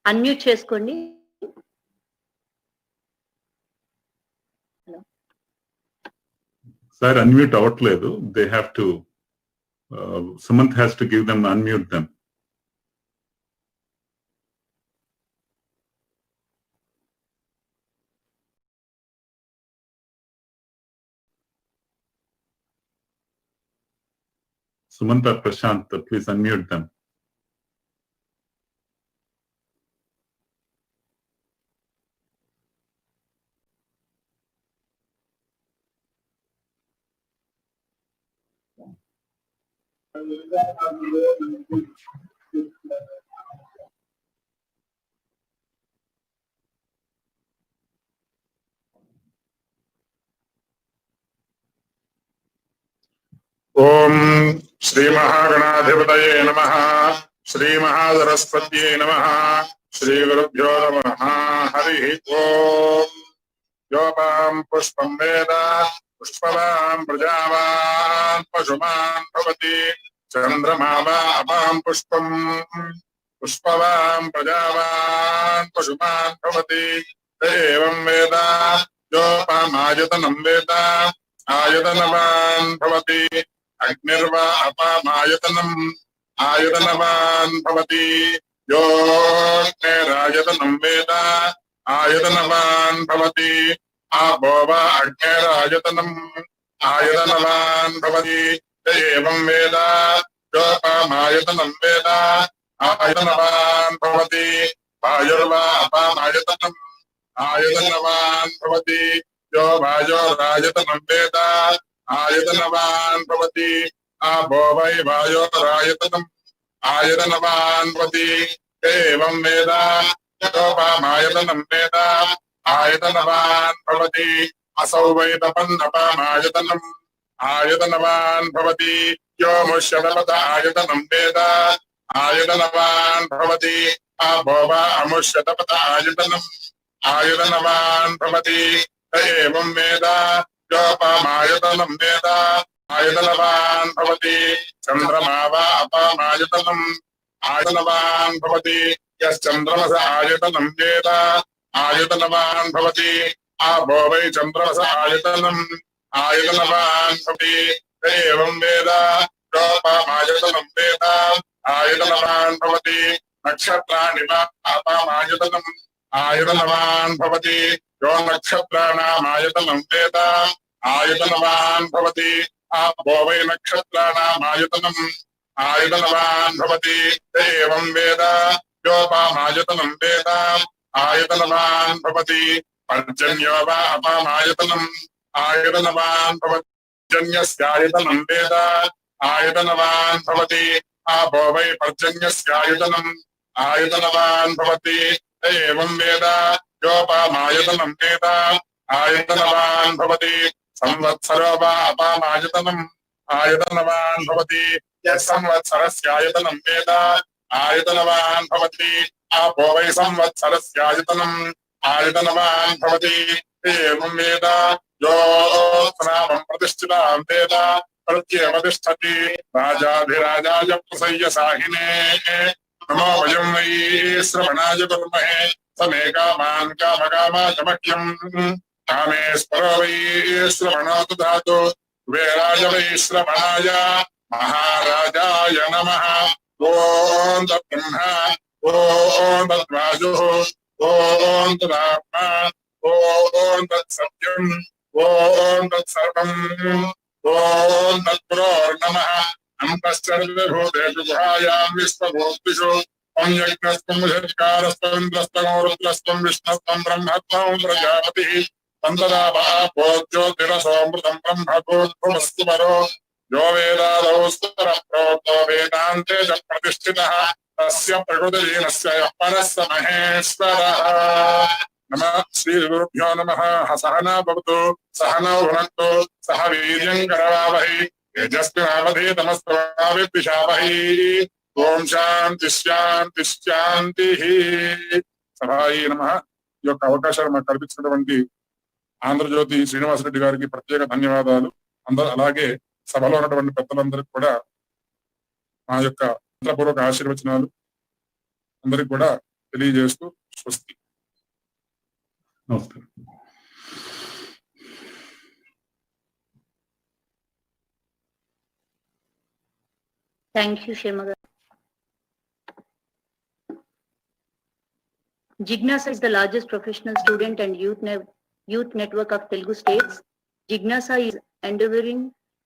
Unmute చేసుకోండి. Sir unmute అవ్వట్లేదు. They have to Sumanth has to give them unmute them. Sumant or Prashant, please unmute them. ఓం శ్రీ మహాగణాధిపతయే నమః. శ్రీ మహాసరస్వత్యై నమః. శ్రీ గురుభ్యో నమః. హరి ఓం. యోపాం పుష్పం వేద పుష్పవాన్ ప్రజావాన్ పశుమాన్ భవతి. చంద్రమా వా అపాం పుష్పం పుష్పవాన్ ప్రజావాన్ పశుమాన్ భవతి. ఏవం వేద యోపామాయతనం వేద ఆయతనవాన్ భవతి. అగ్నిర్వా అపామాయతనం ఆయతనవాన్ భవతి. యోగ్నిరాయతనం వేద ఆయతనవాన్ భవతి. ఆపో వా అగ్నిరాయతనం ఆయతనవాన్ భవతి. ఏవం వేద యోపామాయతనం వేద ఆయతనవాన్ భవతి. వాయుర్వా అపామాయతనం ఆయతనవాన్ భవతి. यो वायोरायतनं वेद आयतनवान् भवति. आपो वै वायोरायतनम् आयतनवान् भवति. एवं वेद योपामायतनं वेद आयतनवान् भवति. असौ वै तपन्नपामायतनम् आयतनवान् भवति. यो मुष्यतपत आयतनं वेद आयतनवान् भवति. आपो वा अमुष्यतपत आयतनम् आयतनवान् भवति. एवं वेद योपामायतनं वेद आयतनवान् भवति. चंद्रमा वा अपामायतनम् आयतनवान् भवति. यश्चंद्रमस आयतनं वेद आयतनवान् भवति. आपो वै चंद्रमस आयतनम् आयतनवान् भवति. एवं वेद योपामायतनं वेद आयतनवान् भवति. नक्षत्राणि वा अपामायतनम् आयतनवान् भवति. यो नक्षत्राणामायतनं वेद आयतनवान् भवति. आपो वै नक्षत्राणामायतनम् आयतनवान् भवति. एवं वेद योपामायतनं वेद आयतनवान् भवति. पर्जन्यो वा अपामायतनम् आयतनवान् भवति. पर्जन्यस्यायतनं वेद आयतनवान् भवति. आपो वै पर्जन्यस्यायतनम् आयतनवान् भवति. एवं वेद योपामायतनं वेद आयतनवान् भवति. संवत्सरो वा अपामायतनम् आयतनवान् भवति. यः संवत्सरस्यायतनं वेद आयतनवान् भवति. आपो वै संवत्सरस्यायतनम् आयतनवान् भवति. एवं वेद यो नामं प्रतिष्ठितां वेद प्रत्यवतिष्ठति. राजाधिराजाय प्रसय्य साहिने नमो वयं वै श्रवणाय कुर्महे. समे कामान् कामकामाचमह्यम् कामेश्वरो वै श्रवणो ददातु. कुबेराय वै श्रवणाय महाराजाय नमः. ॐ तद्ब्रह्मा ॐ तद्वायुः ॐ तदात्मा ॐ तत्सत्यम् ॐ तत्सर्वम् ॐ तत्पुरोर्नमः. अन्तश्चर्यभूतेषु गुहायां विश्वभूतिषु त्वं यज्ञस्त्वं षट्कारस्त्वं इन्द्रस्त्वं रुद्रस्त्वं विष्णुस्त्वं ब्रह्मत्वं प्रजापतिः. त्वं तदा ज्योतिरसोऽमृतं ब्रह्मभूद्भुवस्तु परो. यो वेदादौ स्तरः प्रोक्तो वेदान्ते च प्रतिष्ठितः. तस्य प्रकृतिलीनस्य यः परः स महेश्वरः. नमः श्रीगुरुभ्यो नमः. सहना भवतु सहनौ भुनक्तु सह वीर्यं करवावहै तेजस्विनावधीतमस्तु मा विद्विषावहै. ఓం శాంతి శాంతి శాంతి. సభాయి నమః. ఈ యొక్క అవకాశాన్ని మాకు కల్పించినటువంటి ఆంధ్రజ్యోతి శ్రీనివాసరెడ్డి గారికి ప్రత్యేక ధన్యవాదాలు. అందరూ అలాగే సభలో ఉన్నటువంటి పెద్దలందరికీ కూడా మా యొక్క పూర్వక ఆశీర్వచనాలు. అందరికి కూడా తెలియజేస్తూ స్వస్తి. నమస్కారం. Thank you, Shemaga. Jignasa is the largest professional student and youth network of Telugu states. Jignasa is endeavoring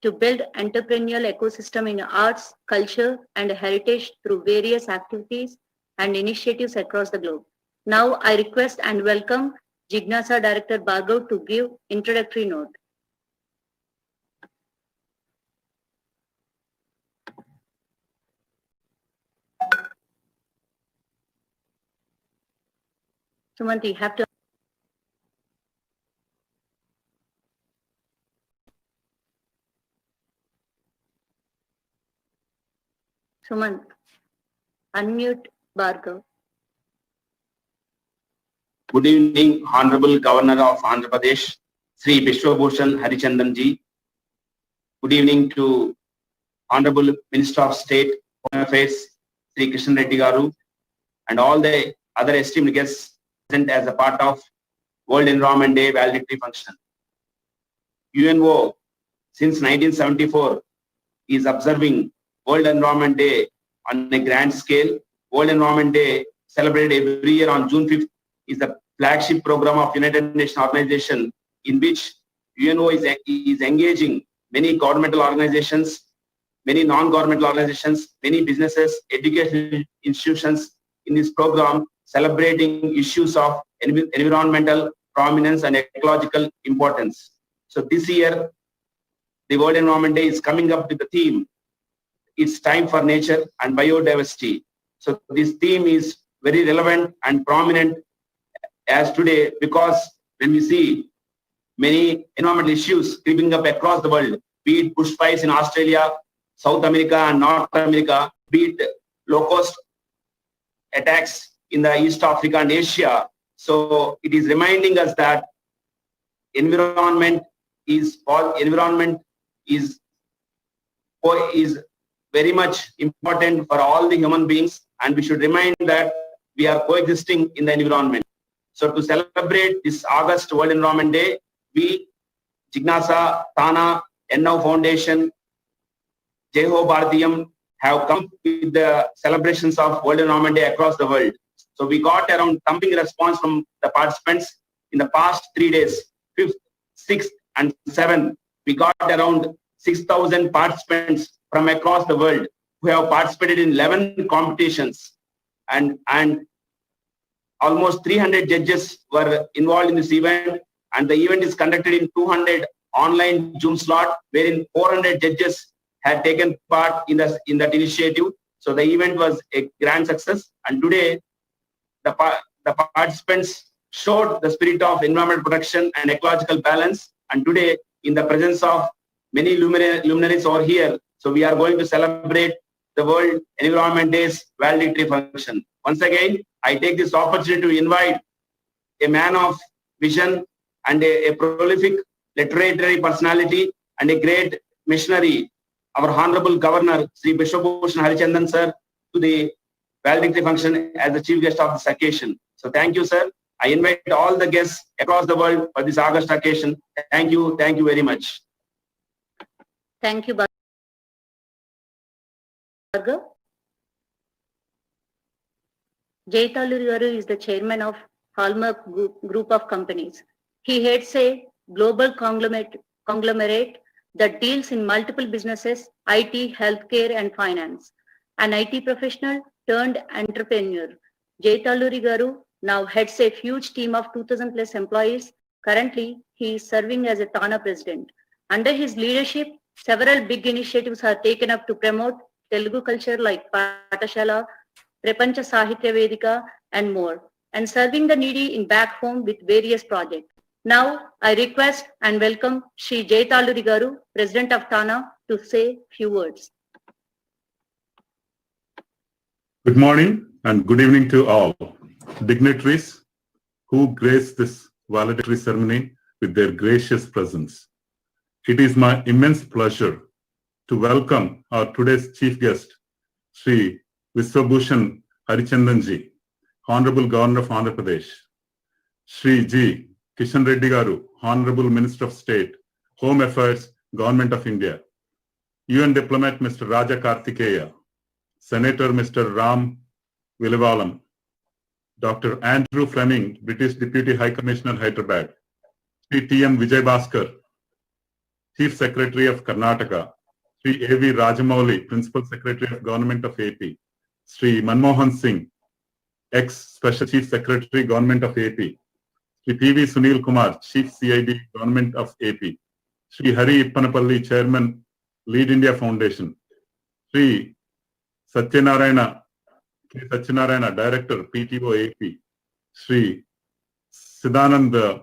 to build entrepreneurial ecosystem in arts, culture, and heritage through various activities and initiatives across the globe. Now, I request and welcome Jignasa Director Bhargav to give introductory note. Sumant, you have to. Sumant, unmute Bhargav. Good evening, Honorable Governor of Andhra Pradesh, Sri Vishwabhushan Harichandan ji. Good evening to Honorable Minister of State Home Affairs, Sri Krishnan Reddy Garu, and all the other esteemed guests present as a part of World Environment Day valedictory function. UNO since 1974 is observing World Environment Day on a grand scale. World Environment Day celebrated every year on June 5th is the flagship program of United Nations Organization in which UNO is engaging many governmental organizations, many non-governmental organizations, many businesses, educational institutions in this program celebrating issues of environmental prominence and ecological importance. So this year, the World Environment Day is coming up with the theme, it's time for nature and biodiversity. So this theme is very relevant and prominent as today, because when we see many environmental issues creeping up across the world, be it bushfires in Australia, South America and North America, be it low-cost attacks in the East Africa and Asia. So it is reminding us that environment is very much important for all the human beings, and we should remind that we are coexisting in the environment. So to celebrate this August World Environment Day, we, Jignasa, Tana, Ennau Foundation, Jeho Bharatiyam have come with the celebrations of World Environment Day across the world. So we got around thumping response from the participants in the past 3 days, 5th, 6th and 7th. We got around 6,000 participants from across the world who have participated in 11 competitions, and almost 300 judges were involved in this event, and the event is conducted in 200 online Zoom slot, wherein 400 judges had taken part in that initiative. So the event was a grand success, and today the participants showed the spirit of environmental protection and ecological balance, and today in the presence of many luminaries over here, so we are going to celebrate the World Environment Day's valedictory function. Once again, I take this opportunity to invite a man of vision and a prolific literary personality and a great missionary, our Honorable Governor, Sri Vishwabhushan Harichandan sir, to the valedictory function as the chief guest of this occasion. So thank you, sir. I invite all the guests across the world for this August occasion. Thank you very much. Thank you, Bhargav. Jaytaluri Garu is the chairman of Hallmark Group of Companies. He heads a global conglomerate that deals in multiple businesses, IT, healthcare, and finance. An IT professional turned entrepreneur, Jaytaluri Garu now heads a huge team of 2,000 plus employees. Currently, he is serving as a Tana president. Under his leadership, several big initiatives are taken up to promote Telugu culture like Patashala, Prapancha Sahitya Vedika, and more, and serving the needy in back home with various projects. Now, I request and welcome Shri Jaytaluri Garu, President of Tana, to say few words. Good morning and good evening to all dignitaries who grace this valedictory ceremony with their gracious presence. It is my immense pleasure to welcome our today's chief guest, Sri Vishwabhushan Harichandan ji, Honorable Governor of Andhra Pradesh, Shri G. Kishan Reddy Garu, Honorable Minister of State, Home Affairs, Government of India, UN Diplomat Mr. Raja Karthikeya, Senator Mr. Ram Vilivalam, Dr. Andrew Fleming, British Deputy High Commissioner, Hyderabad, Sri T.M. Vijay Bhaskar, Chief Secretary of Karnataka, Sri A.V. Rajamouli, Principal Secretary of Government of AP, Sri Manmohan Singh, ex-Special Chief Secretary, Government of AP, Sri P.V. Sunil Kumar, Chief CID, Government of AP, Sri Hari Ippanapalli, Chairman, Lead India Foundation, Sri Satyanarayana, Director, PTO AP, Sri Siddhanand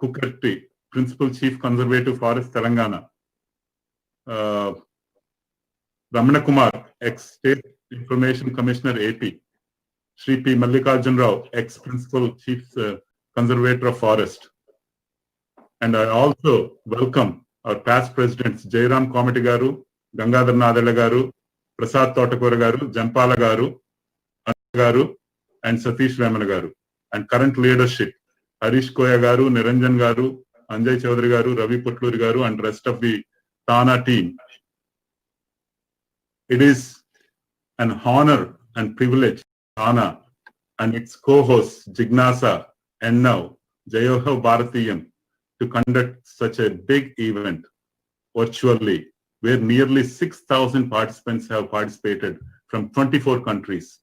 Kukarti, Principal Chief Conservative Forest, Telangana, Ramana Kumar, ex-State Information Commissioner, AP, Sri P. Mallikarjun Rao, ex-Principal Chief Conservator of Forest. And I also welcome our past presidents, Jairam Komati Garu, Gangadhar Nadella Garu, Prasad Totakura Garu, Jampala Garu, and Satish Vemana Garu. And current leadership, Harish Koya Garu, Niranjan Garu, Anjay Chaudhary Garu, Ravi Putluri Garu, and rest of the Tana team. It is an honor and privilege, Tana and its co-hosts, Jignasa and now Jayoho Bharatiyam, to conduct such a big event virtually, where nearly 6,000 participants have participated from 24 countries.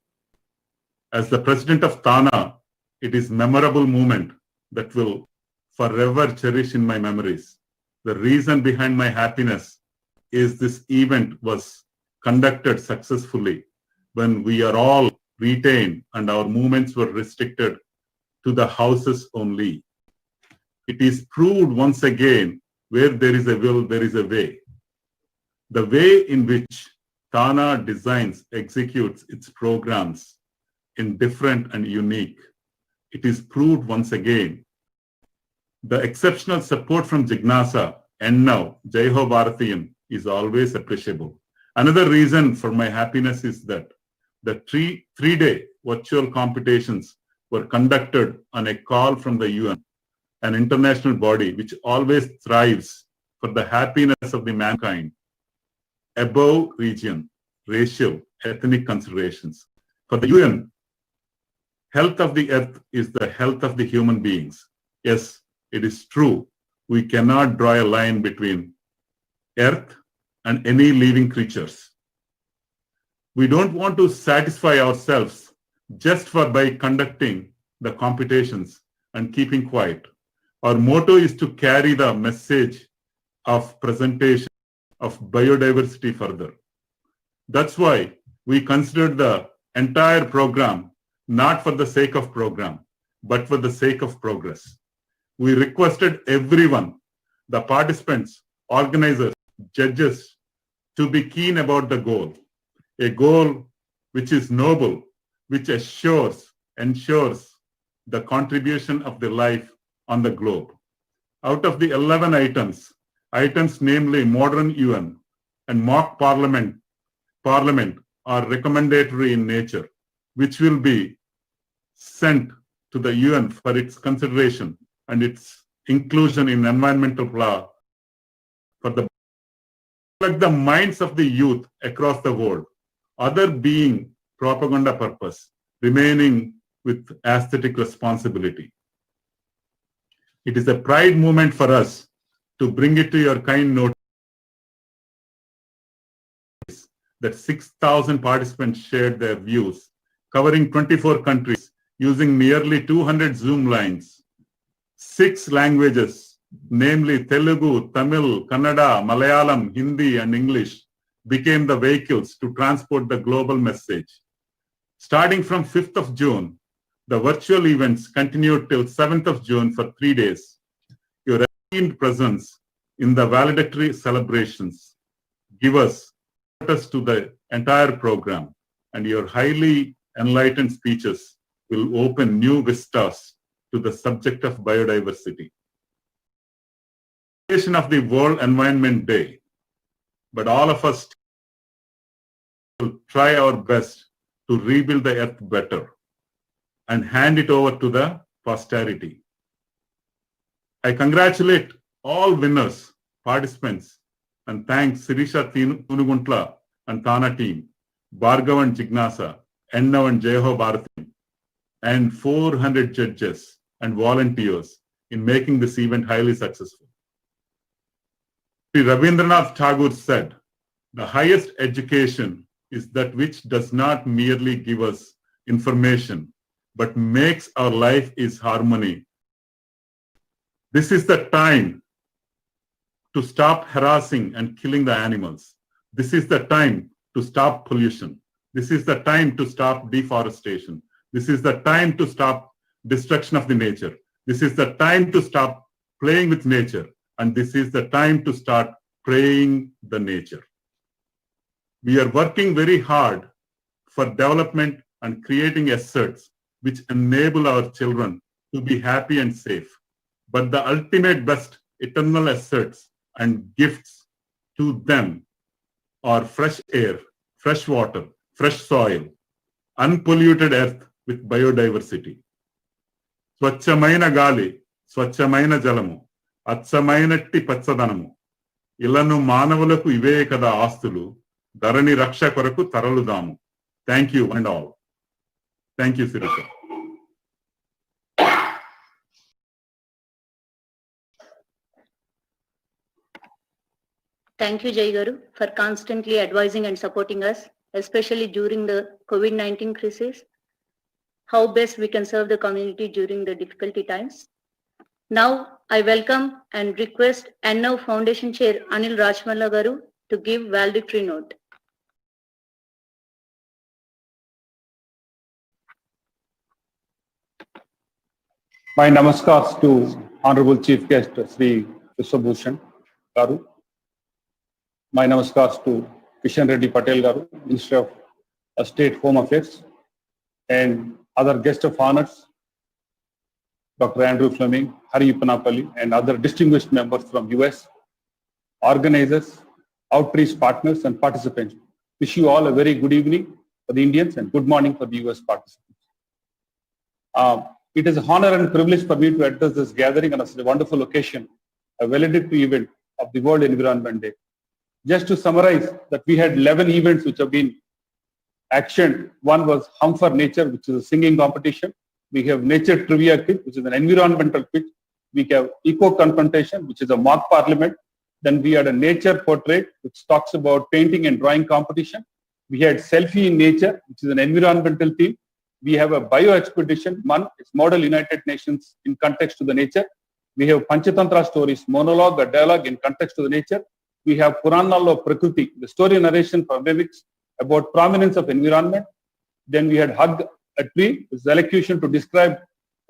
As the president of Tana, it is a memorable moment that will forever cherish in my memories. The reason behind my happiness is this event was conducted successfully when we are all retained and our movements were restricted to the houses only. It is proved once again, where there is a will, there is a way. The way in which Tana designs, executes its programs in different and unique. It is proved once again. The exceptional support from Jignasa and now Jaiho Bharatiyam is always appreciable. Another reason for my happiness is that the three-day virtual competitions were conducted on a call from the UN, an international body which always thrives for the happiness of the mankind, above region, racial, ethnic considerations. For the UN, health of the earth is the health of the human beings. Yes, it is true. We cannot draw a line between earth and any living creatures. We don't want to satisfy ourselves just by conducting the competitions and keeping quiet. Our motto is to carry the message of presentation of biodiversity further. That's why we considered the entire program not for the sake of program, but for the sake of progress. We requested everyone, the participants, organizers, judges, to be keen about the goal, a goal which is noble, which ensures the contribution of the life on the globe. Out of the 11 items namely modern UN and mock parliament are recommendatory in nature, which will be sent to the UN for its consideration and its inclusion in environmental law for the minds of the youth across the world, other being propaganda purpose, remaining with aesthetic responsibility. It is a pride moment for us to bring it to your kind notice that 6,000 participants shared their views, covering 24 countries, using nearly 200 Zoom lines, 6 languages, namely Telugu, Tamil, Kannada, Malayalam, Hindi, and English, became the vehicles to transport the global message. Starting from 5th of June, the virtual events continued till 7th of June for 3 days. Your esteemed presence in the valedictory celebrations give us to the entire program, and your highly enlightened speeches will open new vistas to the subject of biodiversity. Of the World Environment Day, but all of us will try our best to rebuild the earth better. and hand it over to the posterity. I congratulate all winners, participants, and thank Sirisha Tunuguntla and Tana team, Bhargav and Jignasa, Ennav and Jeho Bharati, and 400 judges and volunteers in making this event highly successful. Sri Rabindranath Tagore said, "The highest education is that which does not merely give us information, but makes our life is harmony." This is the time to stop harassing and killing the animals. This is the time to stop pollution. This is the time to stop deforestation. This is the time to stop destruction of the nature. This is the time to stop playing with nature. And this is the time to start praying the nature. We are working very hard for development and creating assets which enable our children to be happy and safe. But the ultimate best eternal assets and gifts to them are fresh air, fresh water, fresh soil, unpolluted earth with biodiversity. స్వచ్ఛమైన గాలి, స్వచ్ఛమైన జలము, అచ్చమైనట్టి పచ్చదనము, ఇలను మానవులకు ఇవే కదా ఆస్తులు, ధరణి రక్ష కొరకు తరలుదాము. Thank you and all. Thank you, Sirisha. Thank you, Jai Garu, for constantly advising and supporting us, especially during the COVID-19 crisis, how best we can serve the community during the difficulty times. Now, I welcome and request Ennav Foundation Chair Anil Rajmalla Garu to give valedictory note. My namaskars to Honorable Chief Guest Sri Vishwabhushan Garu. My namaskars to Kishan Reddy Patel Garu, Minister of State Home Affairs, and other guests of honors, Dr. Andrew Fleming, Hari Uppanapalli, and other distinguished members from US, organizers, outreach partners, and participants. Wish you all a very good evening for the Indians and good morning for the US participants. It is an honor and privilege for me to address this gathering on such a wonderful occasion, a valedictory event of the World Environment Day. Just to summarize that we had 11 events which have been actioned. One was Hum for Nature, which is a singing competition. We have Nature Trivia Kit, which is an environmental quiz. We have Eco Confrontation, which is a mock parliament. Then we had a Nature Portrait, which talks about painting and drawing competition. We had Selfie in Nature, which is an environmental theme. We have a Bio Expedition, it's Model United Nations in context to the nature. We have Panchatantra Stories, monologue, a dialogue in context to the nature. We have Puranalo Prakriti, the story narration for mimics about prominence of environment. Then we had Hug a Tree, which is elocution to describe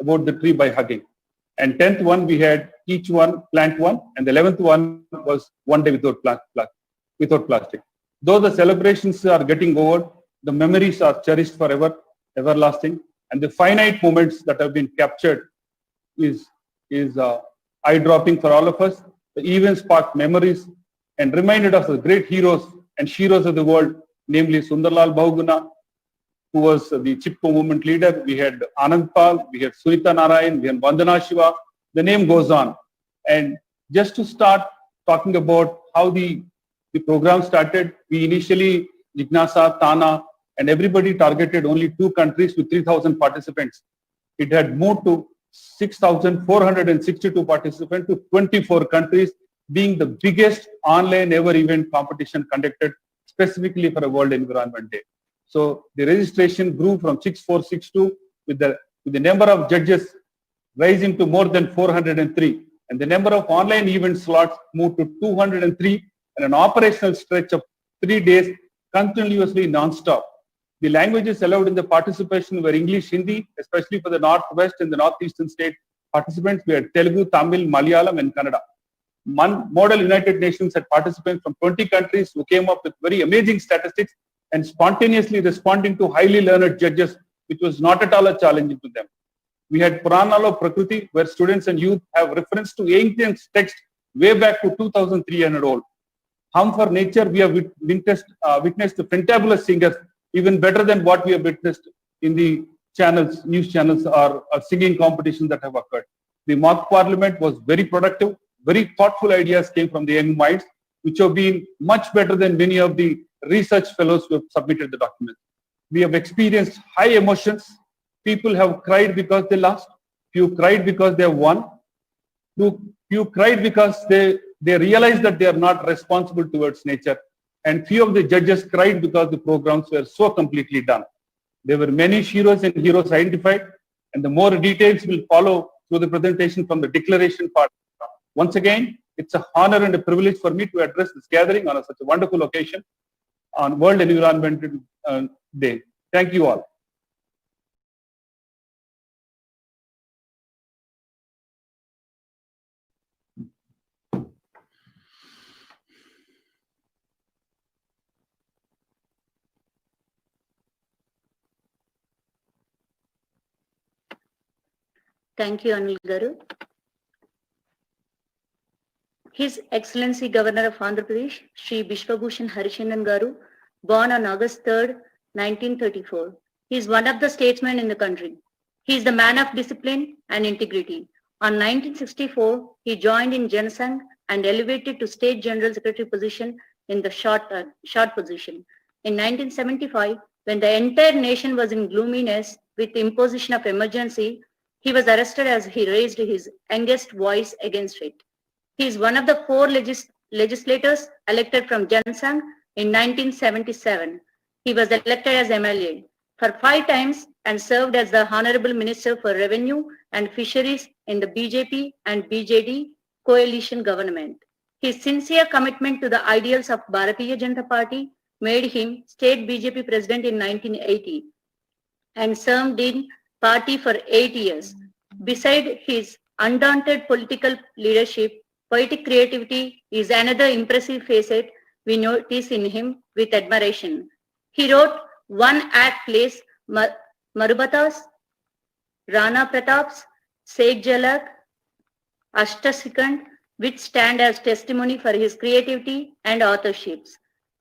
about the tree by hugging. And 10th one, we had each one plant one, and the 11th one was one day without plastic. Though the celebrations are getting over, the memories are cherished forever, everlasting, and the finite moments that have been captured is eye-dropping for all of us. The events sparked memories and reminded us of the great heroes and sheroes of the world, namely Sundarlal Bahuguna, who was the Chipko movement leader. We had Anand Pal, we had Sunita Narayan, we had Vandana Shiva. The name goes on. And just to start talking about how the program started, we initially, Jignasa, Tana, and everybody targeted only 2 countries with 3,000 participants. It had moved to 6,462 participants to 24 countries, being the biggest online ever event competition conducted specifically for a World Environment Day. So the registration grew from 6,462 with the number of judges rising to more than 403, and the number of online event slots moved to 203, and an operational stretch of 3 days continuously non-stop. The languages allowed in the participation were English, Hindi, especially for the Northwest and the Northeastern state participants. We had Telugu, Tamil, Malayalam, and Kannada. Model United Nations had participants from 20 countries who came up with very amazing statistics and spontaneously responding to highly learned judges, which was not at all a challenge to them. We had Puranalo Prakriti, where students and youth have reference to ancient text way back to 2,300 old. Hum for Nature, we have witnessed fantabulous singers, even better than what we have witnessed in the channels, news channels or singing competitions that have occurred. The mock parliament was very productive. Very thoughtful ideas came from the young minds, which have been much better than many of the research fellows who have submitted the documents. We have experienced high emotions. People have cried because they lost. Few cried because they have won. Few cried because they realized that they are not responsible towards nature. And few of the judges cried because the programs were so completely done. There were many heroes and heroes identified, and the more details will follow through the presentation from the declaration part. Once again, it's an honor and a privilege for me to address this gathering on such a wonderful occasion on World Environment Day. Thank you all. Thank you, Anil Garu. His Excellency Governor of Andhra Pradesh, Shri Bishwabhushan Harichandan Garu, born on August 3rd, 1934. He is one of the statesmen in the country. He is the man of discipline and integrity. On 1964, he joined in Janasangh and elevated to State General Secretary position in the short position. In 1975, when the entire nation was in gloominess with the imposition of emergency, he was arrested as he raised his youngest voice against it. He is one of the 4 legislators elected from Janasangh in 1977. He was elected as MLA for 5 times and served as the Honorable Minister for Revenue and Fisheries in the BJP and BJD coalition government. His sincere commitment to the ideals of Bharatiya Janata Party made him State BJP President in 1980 and served in party for 8 years. Beside his undaunted political leadership, poetic creativity is another impressive facet we notice in him with admiration. He wrote one-act plays Marubatas, Rana Pratap's, Sheikh Jalak, Ashtasikand, which stand as testimony for his creativity and authorships.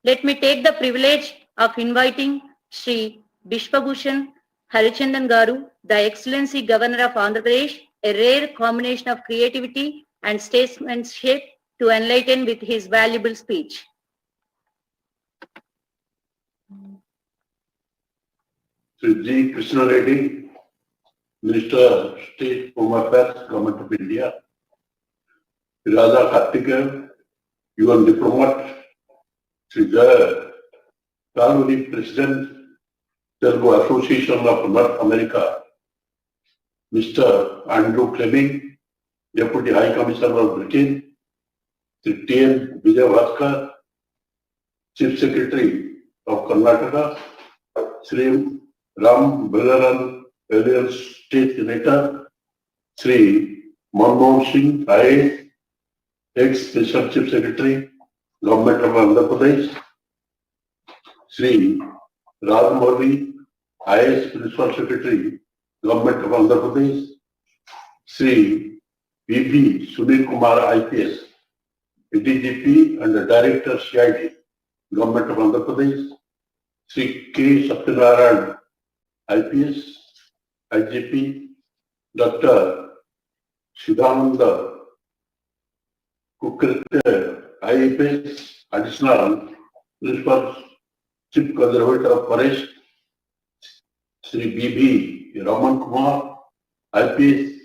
Let me take the privilege of inviting Shri Bishwabhushan Harichandan Garu, the Excellency Governor of Andhra Pradesh, a rare combination of creativity and statesmanship, to enlighten with his valuable speech. Sri G. Krishna Reddy, Minister, State Home Affairs, Government of India. Raja Karthikeyan, UN diplomat. Sri Jaya Kaluri, President, Telugu Association of North America. Mr. Andrew Fleming, Deputy High Commissioner of Britain. Sri T.N. Vijayabhaskar, Chief Secretary of Karnataka. Sri Ram Balaran, earlier State Senator. Sri Manmohan Singh, IAS, ex-Special Chief Secretary, Government of Andhra Pradesh. Sri Rajmouli, IAS Principal Secretary, Government of Andhra Pradesh. Sri V.B. Sunil Kumar, IPS, DGP and the Director CID, Government of Andhra Pradesh. Sri K. Satyanarayan, IPS, IGP. Dr. Siddhananda Kukreter, IPS, Additional Principal Chief Conservator of Forest. Sri B.B. Raman Kumar, IPS,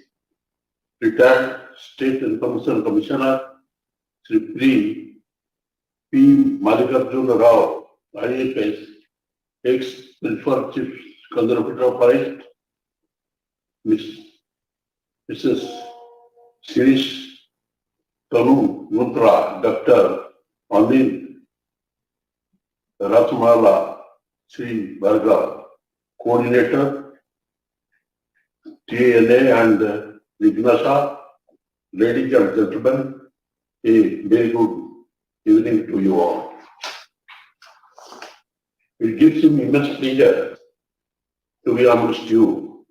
Retired State Information Commissioner. Sri P. Mallikarjuna Rao, IAS, ex-Principal Chief Conservator of Forest. Mrs. Shirish Tanu Nutra, Dr. Anil Ratmala, Sri Varga, Coordinator, TNA and Vignasa. Ladies and gentlemen, a very good evening to you all. It gives me immense pleasure to be amongst you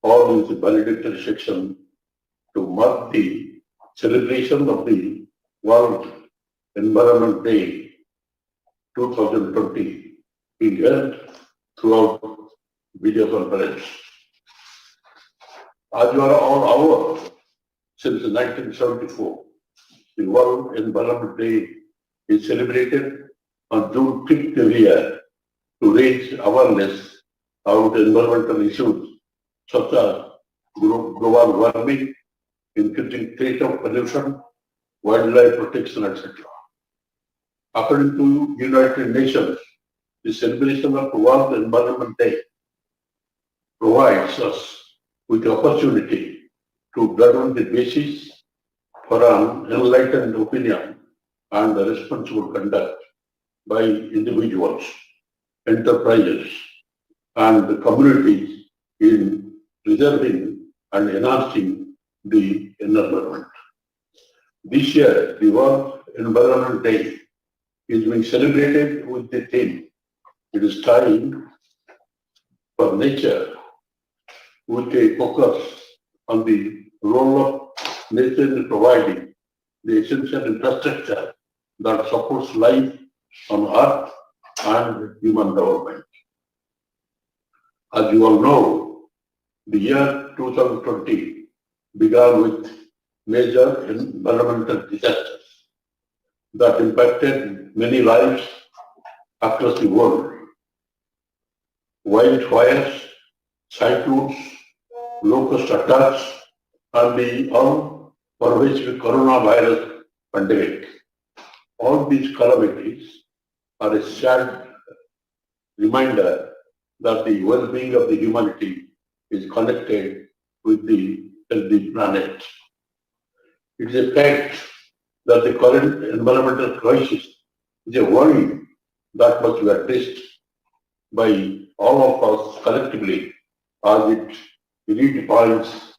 all in the valedictory section to mark the celebration of the World Environment Day 2020 being held throughout video conference. As you are all aware, since 1974, the World Environment Day is celebrated on June 5th every year to raise awareness about environmental issues such as global warming, increasing rate of pollution, wildlife protection, etc. According to United Nations, the celebration of World Environment Day provides us with the opportunity to broaden the basis for an enlightened opinion and responsible conduct by individuals, enterprises, and the communities in preserving and enhancing the environment. This year, the World Environment Day is being celebrated with the theme, it is time for nature, with a focus on the role of nature in providing the essential infrastructure that supports life on Earth and human development. As you all know, the year 2020 began with major environmental disasters that impacted many lives across the world. Wildfires, cyclones, locust attacks, and the all-pervasive coronavirus pandemic. All these calamities are a sad reminder that the well-being of the humanity is connected with the healthy planet. It is a fact that the current environmental crisis is a worry that must be addressed by all of us collectively as it redefines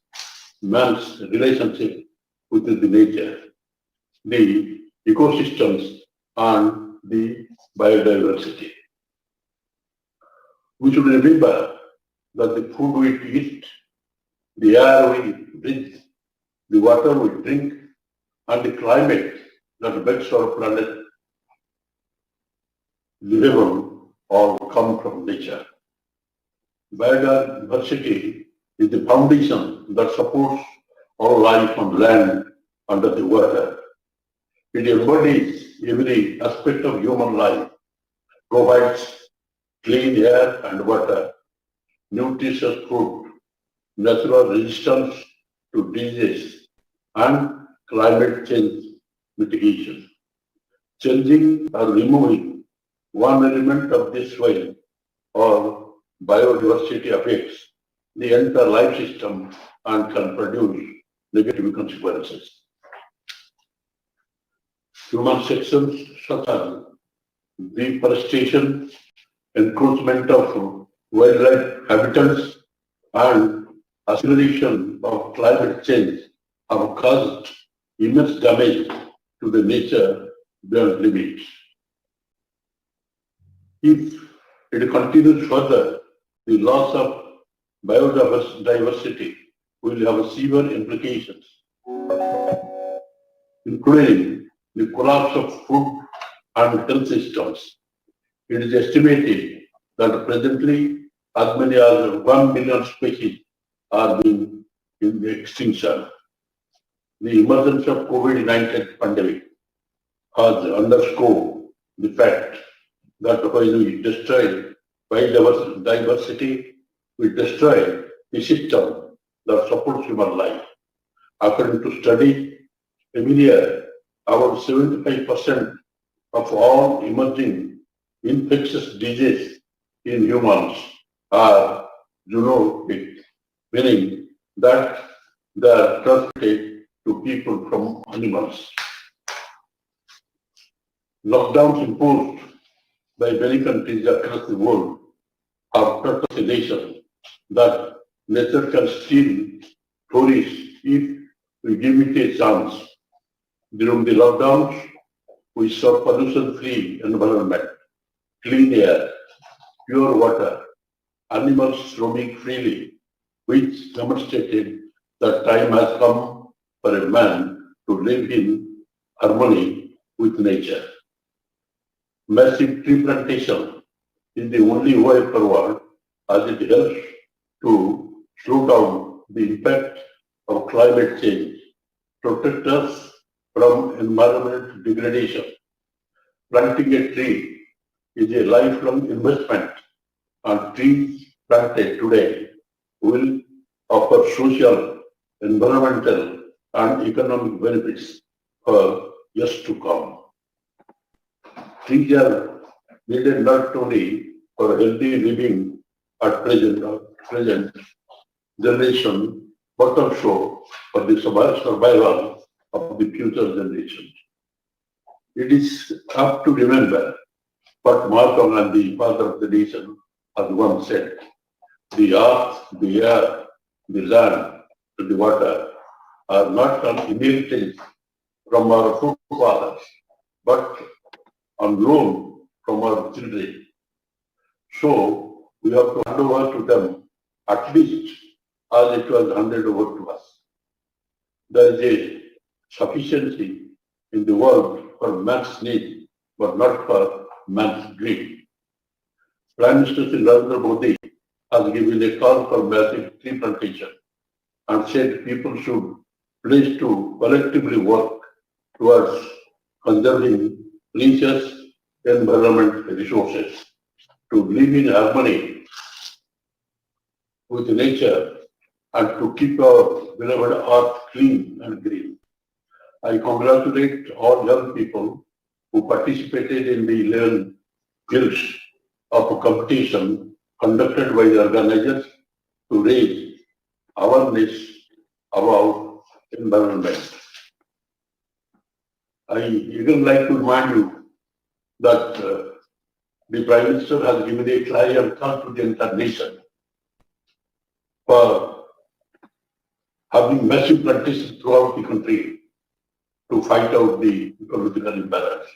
man's relationship with the nature, the ecosystems, and the biodiversity. We should remember that the food we eat, the air we breathe, the water we drink, and the climate that makes our planet livable all come from nature. Biodiversity is the foundation that supports all life on land, under the water. It embodies every aspect of human life, provides clean air and water, nutritious food, natural resistance to disease, and climate change mitigation. Changing or removing one element of this soil or biodiversity affects the entire life system and can produce negative consequences. Human sections such as deforestation, encroachment of wildlife habitats, and acceleration of climate change have caused immense damage to the nature beyond limits. If it continues further, the loss of biodiversity will have severe implications, including the collapse of food and health systems. It is estimated that presently as many as 1 million species are being in extinction. The emergence of COVID-19 pandemic has underscored the fact that when we destroy biodiversity, we destroy the system that supports human life. According to study, every year, about 75% of all emerging infectious diseases in humans are zoonotic, meaning that they are transmitted to people from animals. Lockdowns imposed by many countries across the world have taught us a lesson that nature can still flourish if we give it a chance. During the lockdowns, we saw pollution-free environment, clean air, pure water, animals roaming freely, which demonstrated that time has come for a man to live in harmony with nature. Massive tree plantation is the only way forward as it helps to slow down the impact of climate change, protect us from environmental degradation. Planting a tree is a lifelong investment, and trees planted today will offer social, environmental, and economic benefits for years to come. Trees are needed not only for healthy living at present generation, but also for the survival of the future generations. It is up to remember what Mahatma Gandhi, father of the nation, has once said: the earth, the air, the land, and the water are not an inheritance from our forefathers, but on loan from our children. So we have to hand over to them at least as it was handed over to us. There is a sufficiency in the world for man's need, but not for man's greed. Prime Minister Narendra Modi has given a call for massive tree plantation and said people should pledge to collectively work towards conserving precious environment resources, to live in harmony with nature, and to keep our beloved earth clean and green. I congratulate all young people who participated in the 11 guilds of a competition conducted by the organizers to raise awareness about environment. I even like to remind you that the Prime Minister has given a clear call to the entire nation for having massive plantations throughout the country to fight out the ecological imbalance.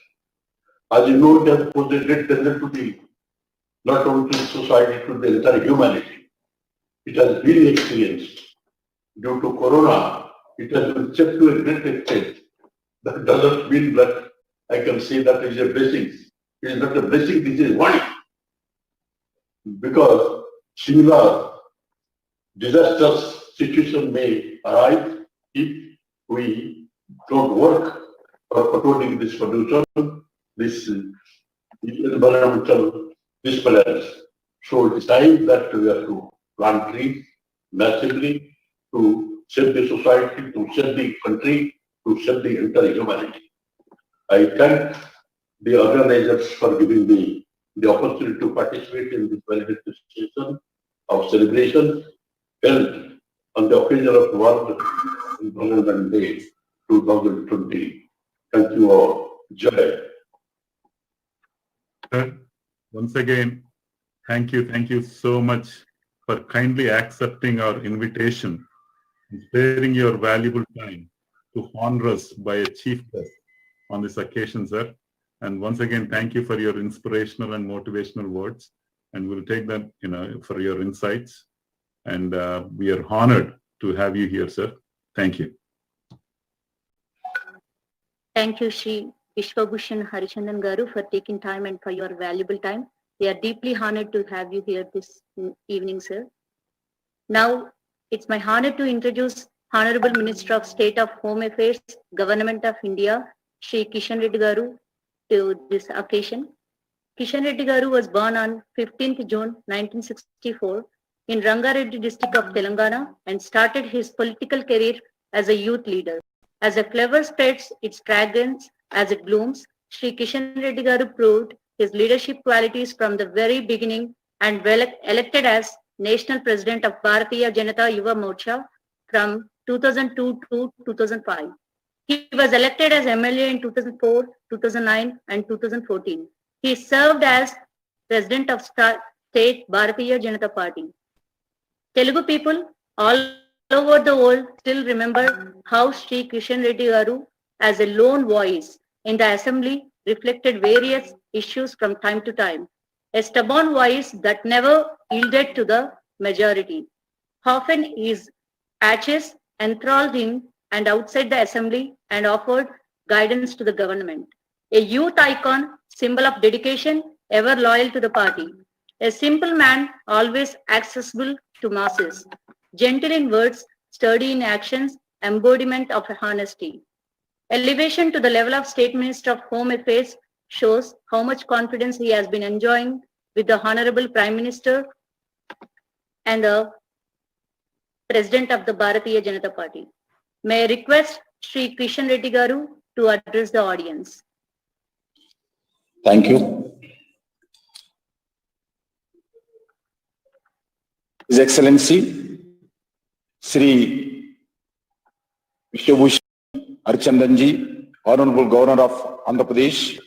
As you know, it has posed a great danger to the not only to society, to the entire humanity. It has been experienced. Due to Corona, it has been checked to a great extent. That doesn't mean that I can say that it is a blessing. It is not a blessing, this is warning. Because similar disastrous situation may arise if we don't work for controlling this pollution, this environmental disbalance. So it is time that we have to plant trees massively to save the society, to save the country, to save the entire humanity. I thank the organizers for giving me the opportunity to participate in this valedictory session of celebration held on the occasion of World Environment Day 2020. Thank you all. Jai. Sir, once again, thank you so much for kindly accepting our invitation and sparing your valuable time to honor us by a chief guest on this occasion, sir. And once again, thank you for your inspirational and motivational words. And we'll take that, for your insights. And we are honored to have you here, sir. Thank you. Thank you, Shri Vishwabhushan Harichandan Garu, for taking time and for your valuable time. We are deeply honored to have you here this evening, sir. Now, it's my honor to introduce Honorable Minister of State of Home Affairs, Government of India, Shri Kishan Reddy Garu, to this occasion. Kishan Reddy Garu was born on 15th June 1964 in Rangareddy district of Telangana and started his political career as a youth leader. As a flower spreads its fragrance as it blooms, Shri Kishan Reddy Garu proved his leadership qualities from the very beginning and was elected as National President of Bharatiya Janata Yuva Morcha from 2002 to 2005. He was elected as MLA in 2004, 2009 and 2014. He served as President of State Bharatiya Janata Party. Telugu people all over the world still remember how Shri Kishan Reddy Garu, as a lone voice in the assembly, reflected various issues from time to time. A stubborn voice that never yielded to the majority. Often his actions enthralled him and outside the assembly and offered guidance to the government. A youth icon, symbol of dedication, ever loyal to the party. A simple man, always accessible to masses. Gentle in words, sturdy in actions, embodiment of honesty. Elevation to the level of State Minister of Home Affairs shows how much confidence he has been enjoying with the Honorable Prime Minister and the President of the Bharatiya Janata Party. May I request Sri Kishan Reddy Garu to address the audience. Thank you. His Excellency Sri Vishwabhushan Harchandanji, Honorable Governor of Andhra Pradesh,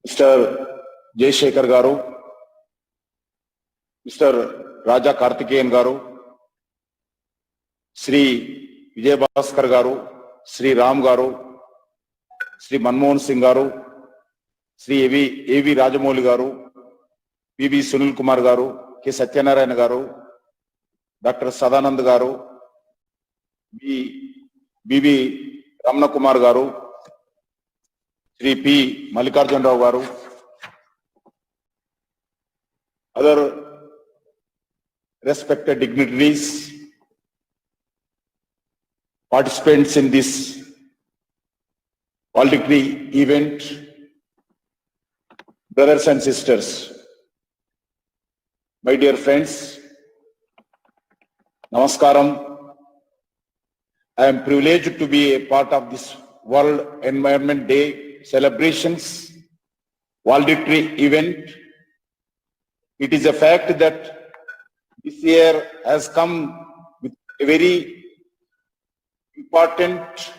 Mr. J. Shekhar Garu, Mr. Raja Karthikeyan Garu, Sri Vijay Bhaskar Garu, Sri Ram Garu, Sri Manmohan Singh Garu, Sri A.V. Rajamouli Garu, B.B. Sunil Kumar Garu, K. Satyanarayana Garu, Dr. Sadanand Garu, B.B. Ramana Kumar Garu, Sri P. Mallikarjuna Rao Garu, other respected dignitaries, participants in this valedictory event, brothers and sisters, my dear friends, Namaskaram. I am privileged to be a part of this World Environment Day celebrations, valedictory event. It is a fact that this year has come with a very important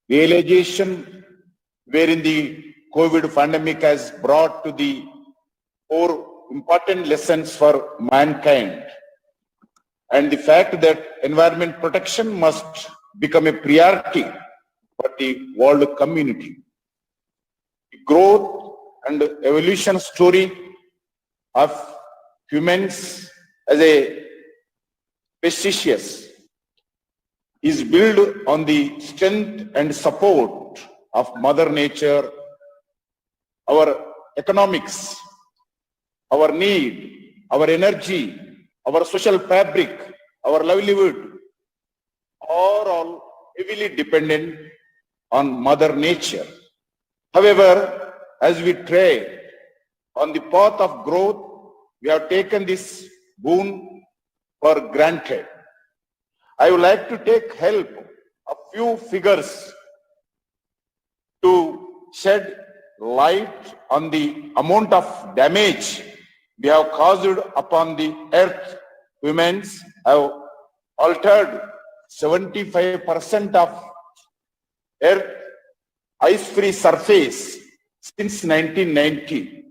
realization wherein the COVID pandemic has brought to the 4 important lessons for mankind, and the fact that environment protection must become a priority for the world community. The growth and evolution story of humans as a species is built on the strength and support of Mother Nature, our economics, our need, our energy, our social fabric, our livelihood are all heavily dependent on Mother Nature. However, as we tread on the path of growth, we have taken this boon for granted. I would like to take help of few figures to shed light on the amount of damage we have caused upon the earth. Humans have altered 75% of earth ice-free surface since 1990.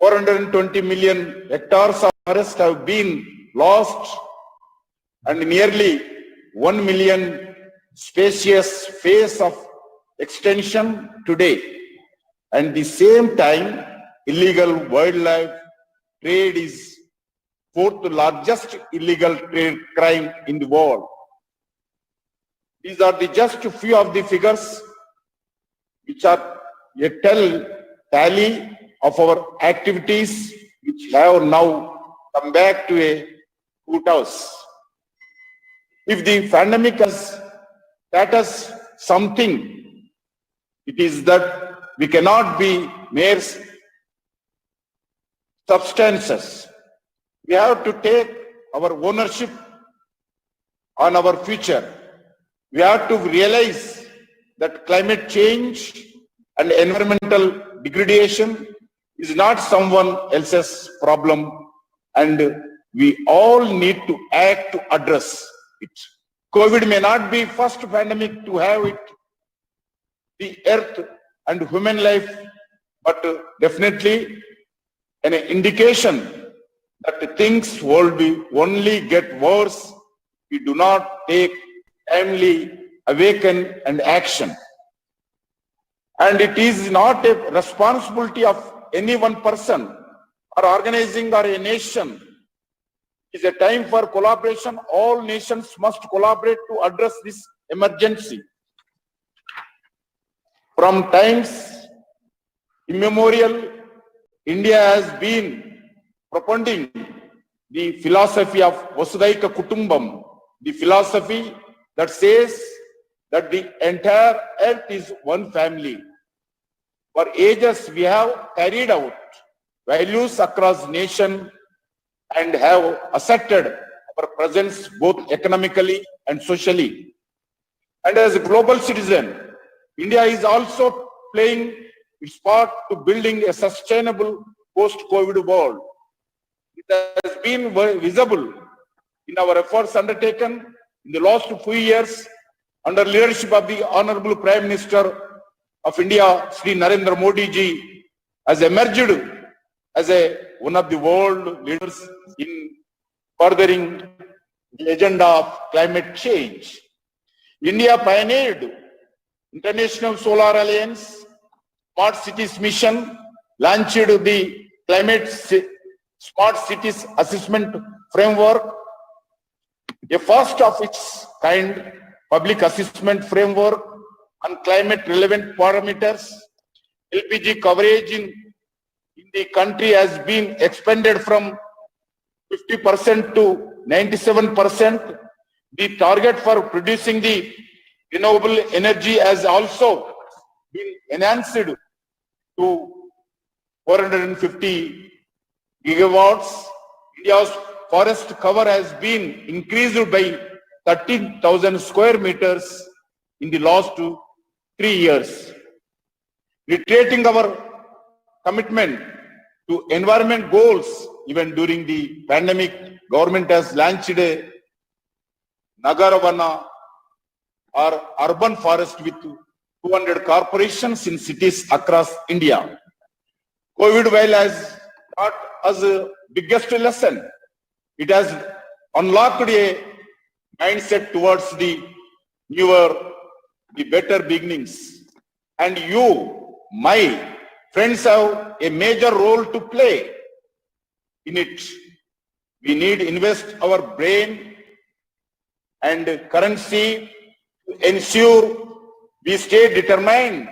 420 million hectares of forest have been lost, and nearly 1 million species face of extinction today. And at the same time, illegal wildlife trade is 4th largest illegal trade crime in the world. These are just a few of the figures which are a tally of our activities which have now come back to a root house. If the pandemic has taught us something, it is that we cannot be mere substances. We have to take our ownership on our future. We have to realize that climate change and environmental degradation is not someone else's problem, and we all need to act to address it. COVID may not be first pandemic to have it, the earth and human life, but definitely an indication that things will be only get worse if we do not take timely awaken and action. And it is not a responsibility of any one person or organizing or a nation. It is a time for collaboration. All nations must collaborate to address this emergency. From times immemorial, India has been propounding the philosophy of Vasudhaika Kutumbam, the philosophy that says that the entire earth is one family. For ages, we have carried out values across nation and have asserted our presence both economically and socially. And as a global citizen, India is also playing its part to building a sustainable post-COVID world. It has been visible in our efforts undertaken in the last few years under leadership of the Honorable Prime Minister of India, Sri Narendra Modi ji, has emerged as one of the world leaders in furthering the agenda of climate change. India pioneered International Solar Alliance, Smart Cities Mission, launched the Climate Smart Cities Assessment Framework, a first of its kind public assessment framework on climate relevant parameters. LPG coverage in the country has been expanded from 50% to 97%. The target for producing the renewable energy has also been enhanced to 450 gigawatts. India's forest cover has been increased by 13,000 square meters in the last 3 years. Reiterating our commitment to environment goals, even during the pandemic, government has launched a Nagaravana or urban forest with 200 corporations in cities across India. COVID has taught us the biggest lesson. It has unlocked a mindset towards the newer, the better beginnings. And you, my friends, have a major role to play in it. We need to invest our brain and currency to ensure we stay determined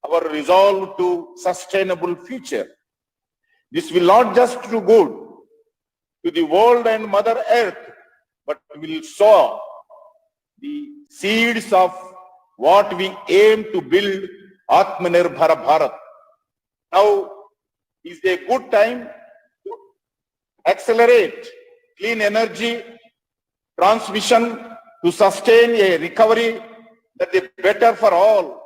our resolve to sustainable future. This will not just do good to the world and Mother Earth, but will sow the seeds of what we aim to build, Atmanirbhar Bharat. Now is a good time to accelerate clean energy transmission to sustain a recovery that is better for all,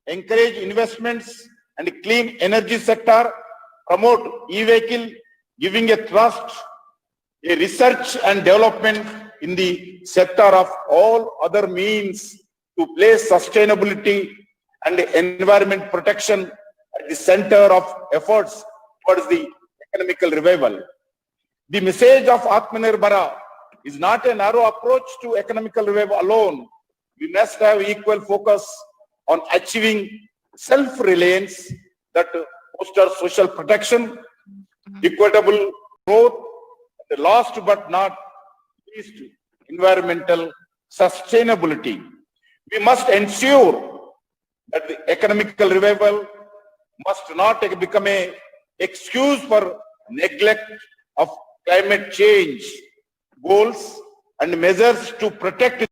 encourage investments in the clean energy sector, promote e-vehicle, giving a thrust, a research and development in the sector of all other means to place sustainability and environment protection at the center of efforts towards the economical revival. The message of Atmanirbhara is not a narrow approach to economical revival alone. We must have equal focus on achieving self-reliance that fosters social protection, equitable growth, and last but not least, environmental sustainability. We must ensure that the economical revival must not become an excuse for neglect of climate change goals and measures to protect it.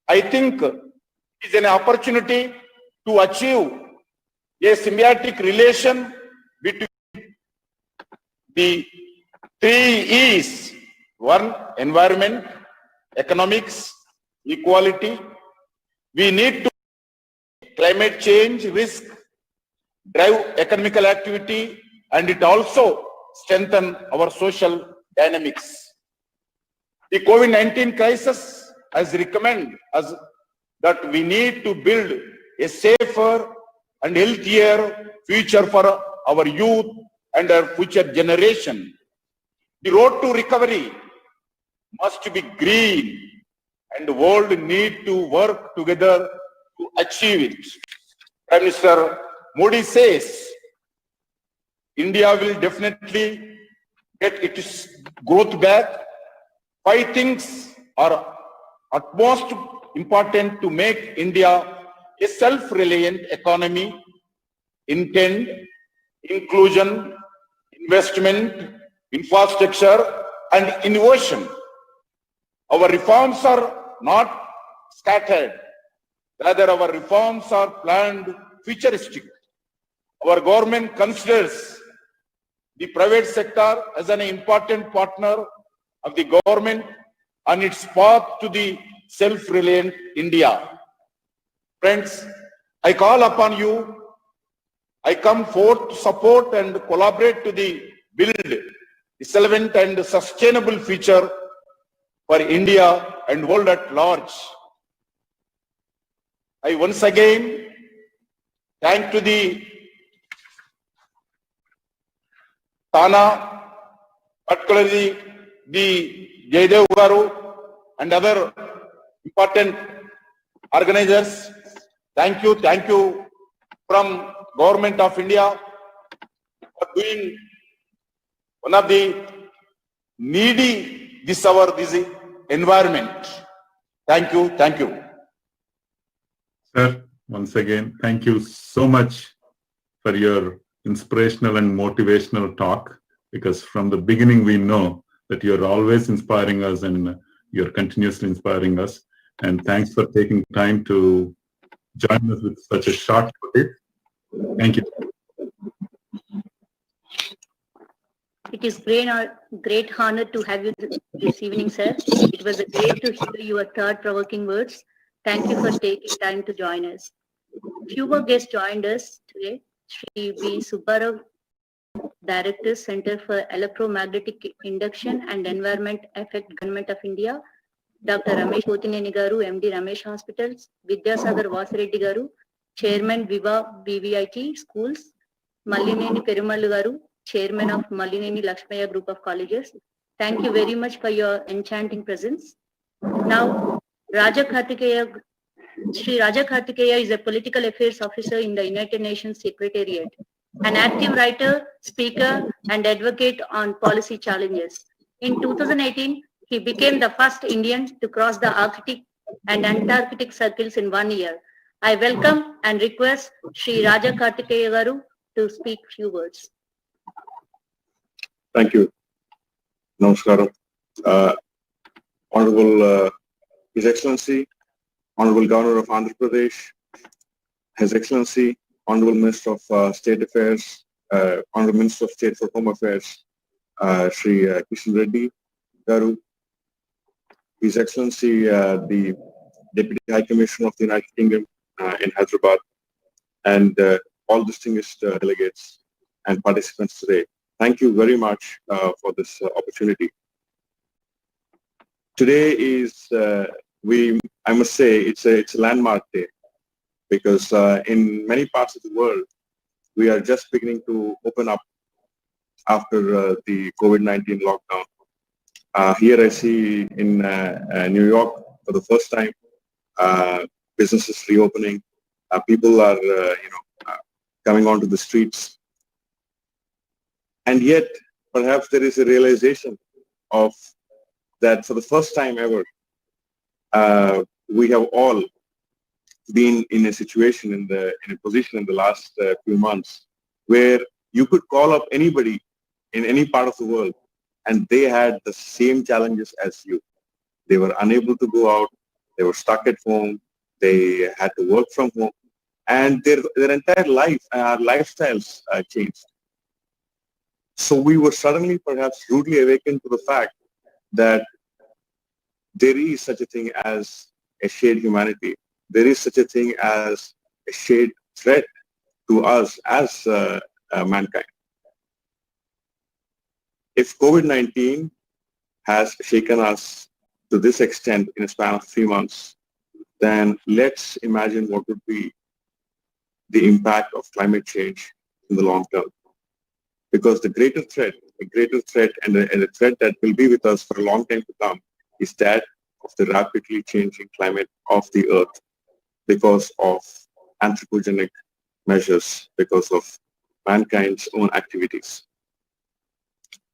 I think it is an opportunity to achieve a symbiotic relation between the 3 E's. One, environment, economics, equality. We need to climate change risk, drive economical activity, and it also strengthen our social dynamics. The COVID-19 crisis has recommended us that we need to build a safer and healthier future for our youth and our future generation. The road to recovery must be green, and the world need to work together to achieve it. Prime Minister Modi says India will definitely get its growth back. 5 things are utmost important to make India a self-reliant economy: intent, inclusion, investment, infrastructure, and innovation. Our reforms are not scattered. Rather, our reforms are planned futuristic. Our government considers the private sector as an important partner of the government on its path to the self-reliant India. Friends, I call upon you. I come forth to support and collaborate to build a relevant and sustainable future for India and world at large. I once again thank to the Tana, particularly the Jaydev Garu and other important organizers. Thank you from Government of India for doing one of the needy this environment. Thank you. Sir, once again, thank you so much for your inspirational and motivational talk, because from the beginning we know that you're always inspiring us and you're continuously inspiring us. And thanks for taking time to join us with such a short clip. Thank you. It is great honor to have you this evening, sir. It was great to hear your thought-provoking words. Thank you for taking time to join us. Few more guests joined us today. Shri B. Subbarao, Director, Center for Electromagnetic Induction and Environment Effect, Government of India. Dr. Ramesh Potineni Garu, MD Ramesh Hospitals. Vidyasagar Vasireddy Garu, Chairman Viva BVIT Schools. Mallineni Perumallu Garu, Chairman of Mallineni Lakshmaya Group of Colleges. Thank you very much for your enchanting presence. Now, Sri Raja Kartikeya is a political affairs officer in the United Nations Secretariat, an active writer, speaker, and advocate on policy challenges. In 2018, he became the first Indian to cross the Arctic and Antarctic circles in 1 year. I welcome and request Sri Raja Kartikeya Garu to speak few words. Thank you. Namaskaram. Honorable His Excellency, Honorable Governor of Andhra Pradesh, His Excellency, Honorable Minister of State Affairs, Honorable Minister of State for Home Affairs, Shri Kishan Reddy Garu, His Excellency, the Deputy High Commissioner of the United Kingdom in Hyderabad, and all distinguished delegates and participants today. Thank you very much for this opportunity. Today is, I must say, it's a landmark day, because in many parts of the world, we are just beginning to open up after the COVID-19 lockdown. Here I see in New York, for the first time, businesses reopening. People are, coming onto the streets. And yet, perhaps there is a realization of that for the first time ever, we have all been in a situation, in a position in the last few months, where you could call up anybody in any part of the world, and they had the same challenges as you. They were unable to go out. They were stuck at home. They had to work from home, and their entire life, our lifestyles changed. So we were suddenly perhaps rudely awakened to the fact that there is such a thing as a shared humanity. There is such a thing as a shared threat to us as mankind. If COVID-19 has shaken us to this extent in a span of 3 months, then let's imagine what would be the impact of climate change in the long term. Because the greater threat and a threat that will be with us for a long time to come is that of the rapidly changing climate of the earth because of anthropogenic measures, because of mankind's own activities.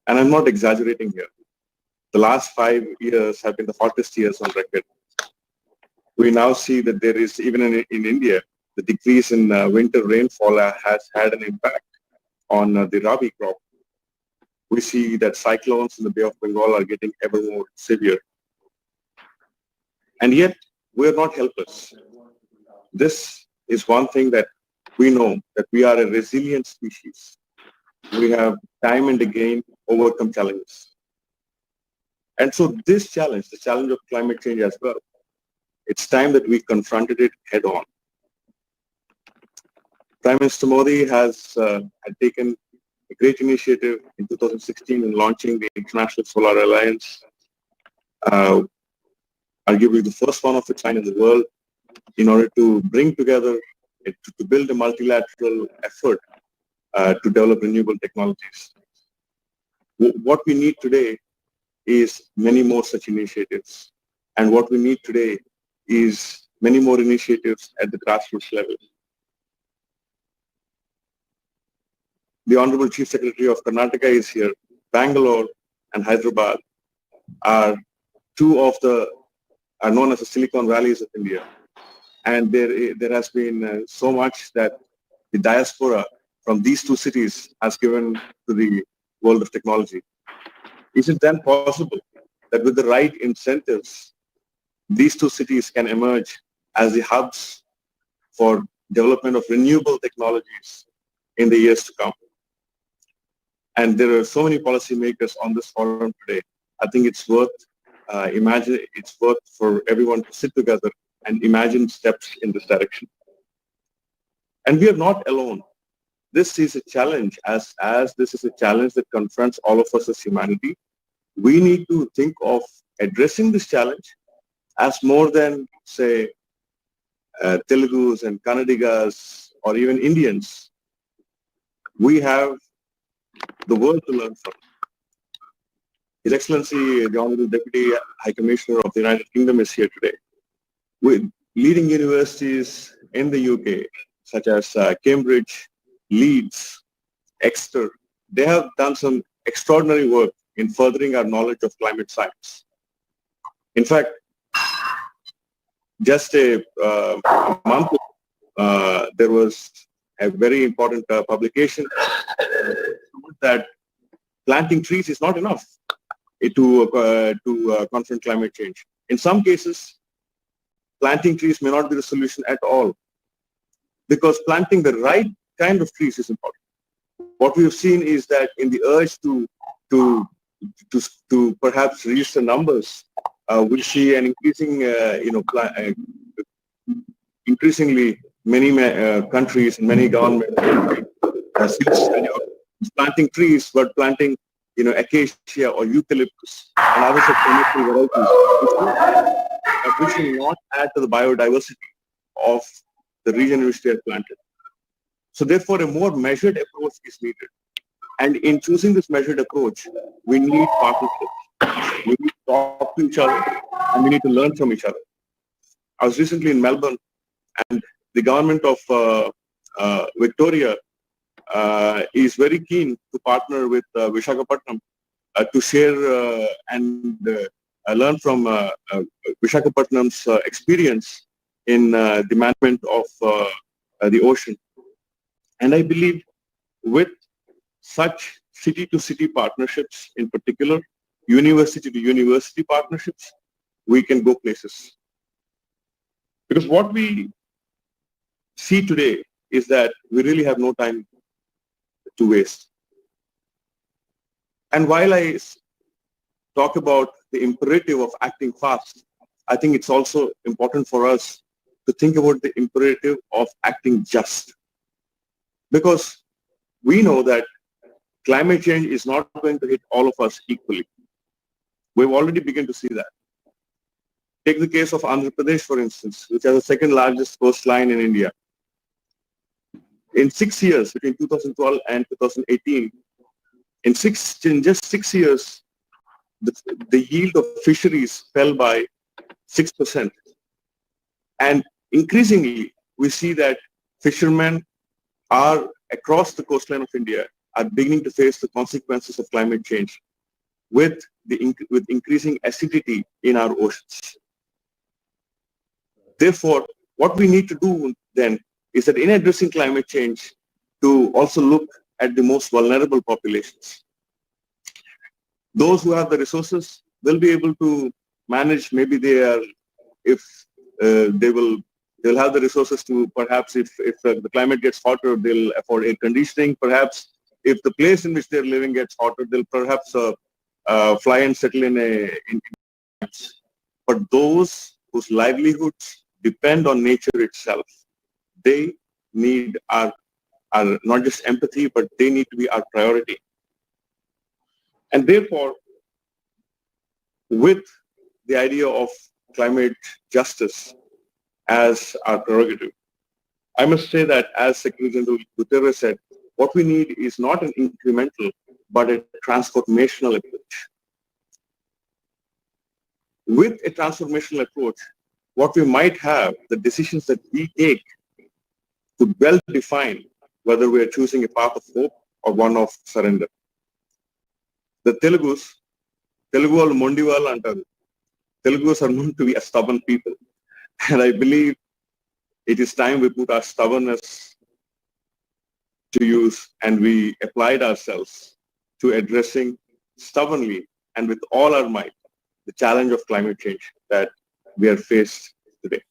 And I'm not exaggerating here. The last 5 years have been the hottest years on record. We now see that there is, even in India, the decrease in winter rainfall has had an impact. on the Rabi crop. We see that cyclones in the Bay of Bengal are getting ever more severe. And yet, we are not helpless. This is one thing that we know, that we are a resilient species. We have time and again overcome challenges. And so this challenge, the challenge of climate change as well, it's time that we confronted it head on. Prime Minister Modi had taken a great initiative in 2016 in launching the International Solar Alliance, arguably the first one of its kind in the world, in order to bring together, to build a multilateral effort to develop renewable technologies. What we need today is many more such initiatives. And what we need today is many more initiatives at the grassroots level. The Honorable Chief Secretary of Karnataka is here. Bangalore and Hyderabad are are known as the Silicon Valleys of India. And there has been so much that the diaspora from these two cities has given to the world of technology. Is it then possible that with the right incentives, these two cities can emerge as the hubs for development of renewable technologies in the years to come? And there are so many policymakers on this forum today. I think it's worth for everyone to sit together and imagine steps in this direction. And we are not alone. This is a challenge, as this is a challenge that confronts all of us as humanity. We need to think of addressing this challenge as more than, say, Telugus and Kannadigas or even Indians. We have the world to learn from. His Excellency, the Honorable Deputy High Commissioner of the United Kingdom is here today. With leading universities in the UK, such as Cambridge, Leeds, Exeter, they have done some extraordinary work in furthering our knowledge of climate science. In fact, just a month ago, there was a very important publication that planting trees is not enough to confront climate change. In some cases, planting trees may not be the solution at all, because planting the right kind of trees is important. What we have seen is that in the urge to perhaps reduce the numbers, we see an increasing, increasingly many countries and many governments planting trees, but planting, acacia or eucalyptus and other such commercial varieties, which will not add to the biodiversity of the region in which they are planted. So therefore, a more measured approach is needed. And in choosing this measured approach, we need partnerships. We need to talk to each other, and we need to learn from each other. I was recently in Melbourne, and the government of Victoria is very keen to partner with Visakhapatnam to share and learn from Visakhapatnam's experience in the management of the ocean. And I believe with such city-to-city partnerships, in particular, university-to-university partnerships, we can go places. Because what we see today is that we really have no time to waste. And while I talk about the imperative of acting fast, I think it's also important for us to think about the imperative of acting just. Because we know that climate change is not going to hit all of us equally. We've already begun to see that. Take the case of Andhra Pradesh, for instance, which has the second largest coastline in India. In 6 years, between 2012 and 2018, in just 6 years, the yield of fisheries fell by 6%. And increasingly, we see that fishermen are across the coastline of India are beginning to face the consequences of climate change with increasing acidity in our oceans. Therefore, what we need to do then is that in addressing climate change, to also look at the most vulnerable populations. Those who have the resources will be able to manage. Maybe they are, if they'll have the resources to, perhaps if the climate gets hotter, they'll afford air conditioning. Perhaps if the place in which they're living gets hotter, they'll perhaps fly and settle in. But those whose livelihoods depend on nature itself, they need our not just empathy, but they need to be our priority. And therefore, with the idea of climate justice as our prerogative, I must say that, as Secretary General Guterres said, what we need is not an incremental, but a transformational approach. With a transformational approach, what we might have, the decisions that we take could well define whether we are choosing a path of hope or one of surrender. The Telugu వాళ్ళు మొండి వాళ్ళు అంటారు. Telugus are known to be a stubborn people. And I believe it is time we put our stubbornness to use and we applied ourselves to addressing stubbornly and with all our might the challenge of climate change that we are faced today.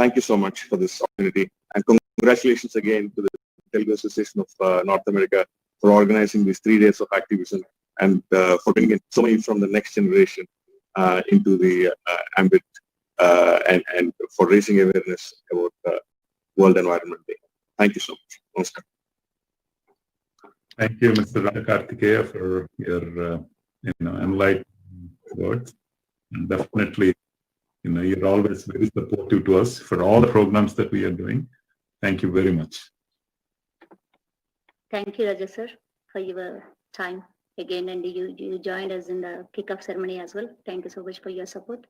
Thank you so much for this opportunity, and congratulations again to the Telugu Association of North America for organizing these 3 days of activism and for bringing in so many from the next generation into the ambit and for raising awareness about World Environment Day. Thank you so much. Namaskar. Thank you, Mr. Karthikeya, for your enlightened words. And definitely, you're always very supportive to us for all the programs that we are doing. Thank you very much. Thank you, Raja sir, for your time again, and you joined us in the kickoff ceremony as well. Thank you so much for your support.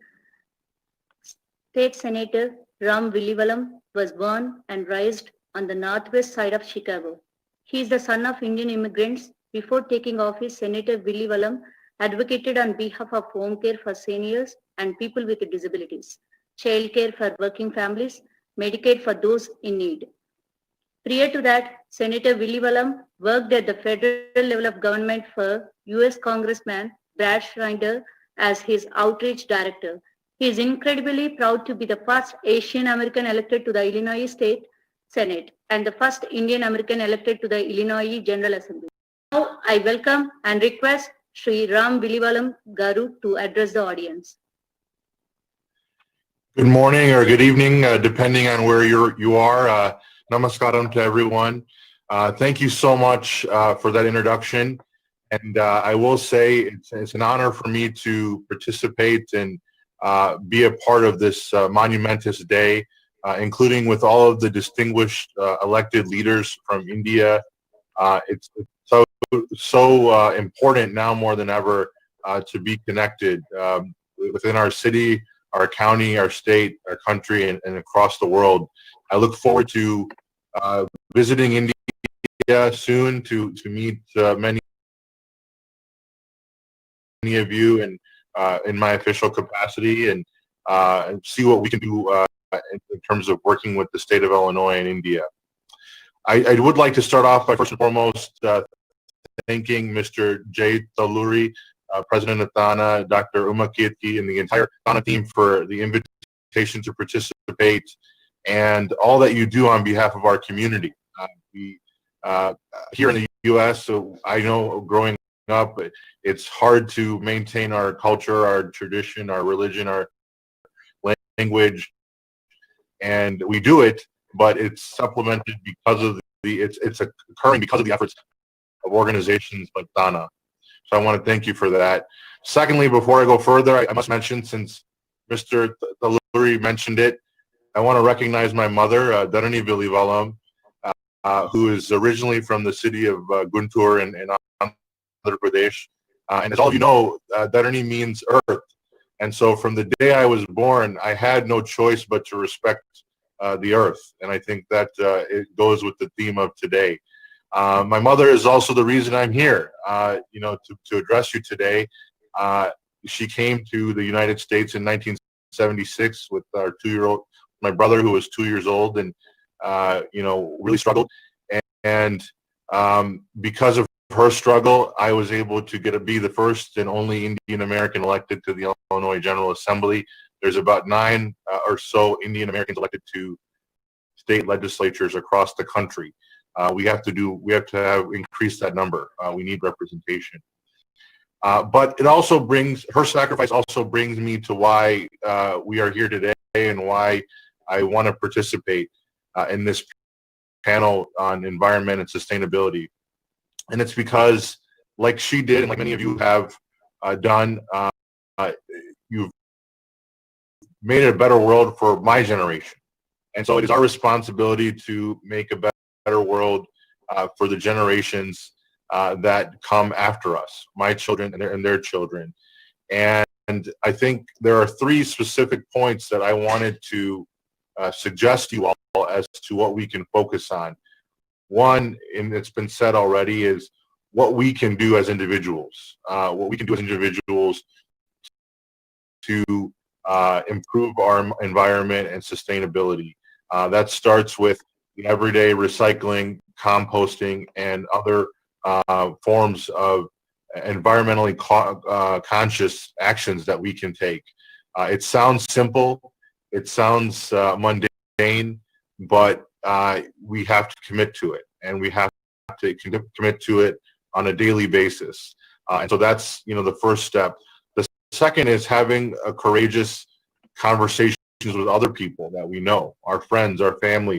State Senator Ram Villivalam was born and raised on the northwest side of Chicago. He is the son of Indian immigrants. Before taking office, Senator Villivalam advocated on behalf of home care for seniors and people with disabilities, child care for working families, Medicaid for those in need. Prior to that, Senator Villivalam worked at the federal level of government for US Congressman Brad Schreider as his outreach director. He is incredibly proud to be the first Asian American elected to the Illinois State Senate and the first Indian American elected to the Illinois General Assembly. Now I welcome and request Sri Ram Villivalam Garu to address the audience. Good morning or good evening, depending on where you are. Namaskaram to everyone. Thank you so much for that introduction. And I will say it's an honor for me to participate and be a part of this monumentous day, including with all of the distinguished elected leaders from India. It's so important now more than ever to be connected within our city, our county, our state, our country, and across the world. I look forward to visiting India soon to meet many of you and in my official capacity and see what we can do in terms of working with the state of Illinois and India. I would like to start off by first and foremost thanking Mr. Jay Talluri, President of Tana, Dr. Uma Kirti, and the entire Tana team for the invitation to participate and all that you do on behalf of our community. Here in the U.S., so I know growing up, it's hard to maintain our culture, our tradition, our religion, our language, and we do it, but it's supplemented because of it's occurring because of the efforts of organizations like Tana. So I want to thank you for that. Secondly, before I go further, I must mention, since Mr. Talluri mentioned it, I want to recognize my mother, Dharani Villivalam, who is originally from the city of Guntur in Andhra Pradesh. And as all of you know, Dharani means earth. And so from the day I was born, I had no choice but to respect the earth. And I think that it goes with the theme of today. My mother is also the reason I'm here, to address you today. She came to the United States in 1976 with our my brother, who was 2 years old, and really struggled. And Because of her struggle, I was able to be the first and only Indian American elected to the Illinois General Assembly. There's about 9 or so Indian Americans elected to state legislatures across the country. We have to have increased that number. We need representation. But it also her sacrifice also brings me to why we are here today and why I want to participate in this panel on environment and sustainability. And it's because, like she did, and like many of you have done, you've made it a better world for my generation. And so it is our responsibility to make a better world for the generations that come after us, my children and their children. And I think there are 3 specific points that I wanted to suggest to you all as to what we can focus on. One, and it's been said already, is what we can do as individuals. What we can do as individuals to improve our environment and sustainability. That starts with the everyday recycling, composting, and other forms of environmentally conscious actions that we can take. It sounds simple, it sounds mundane, but we have to commit to it, and we have to commit to it on a daily basis. And so that's, the first step. The second is having a courageous conversations with other people that we know, our friends, our family,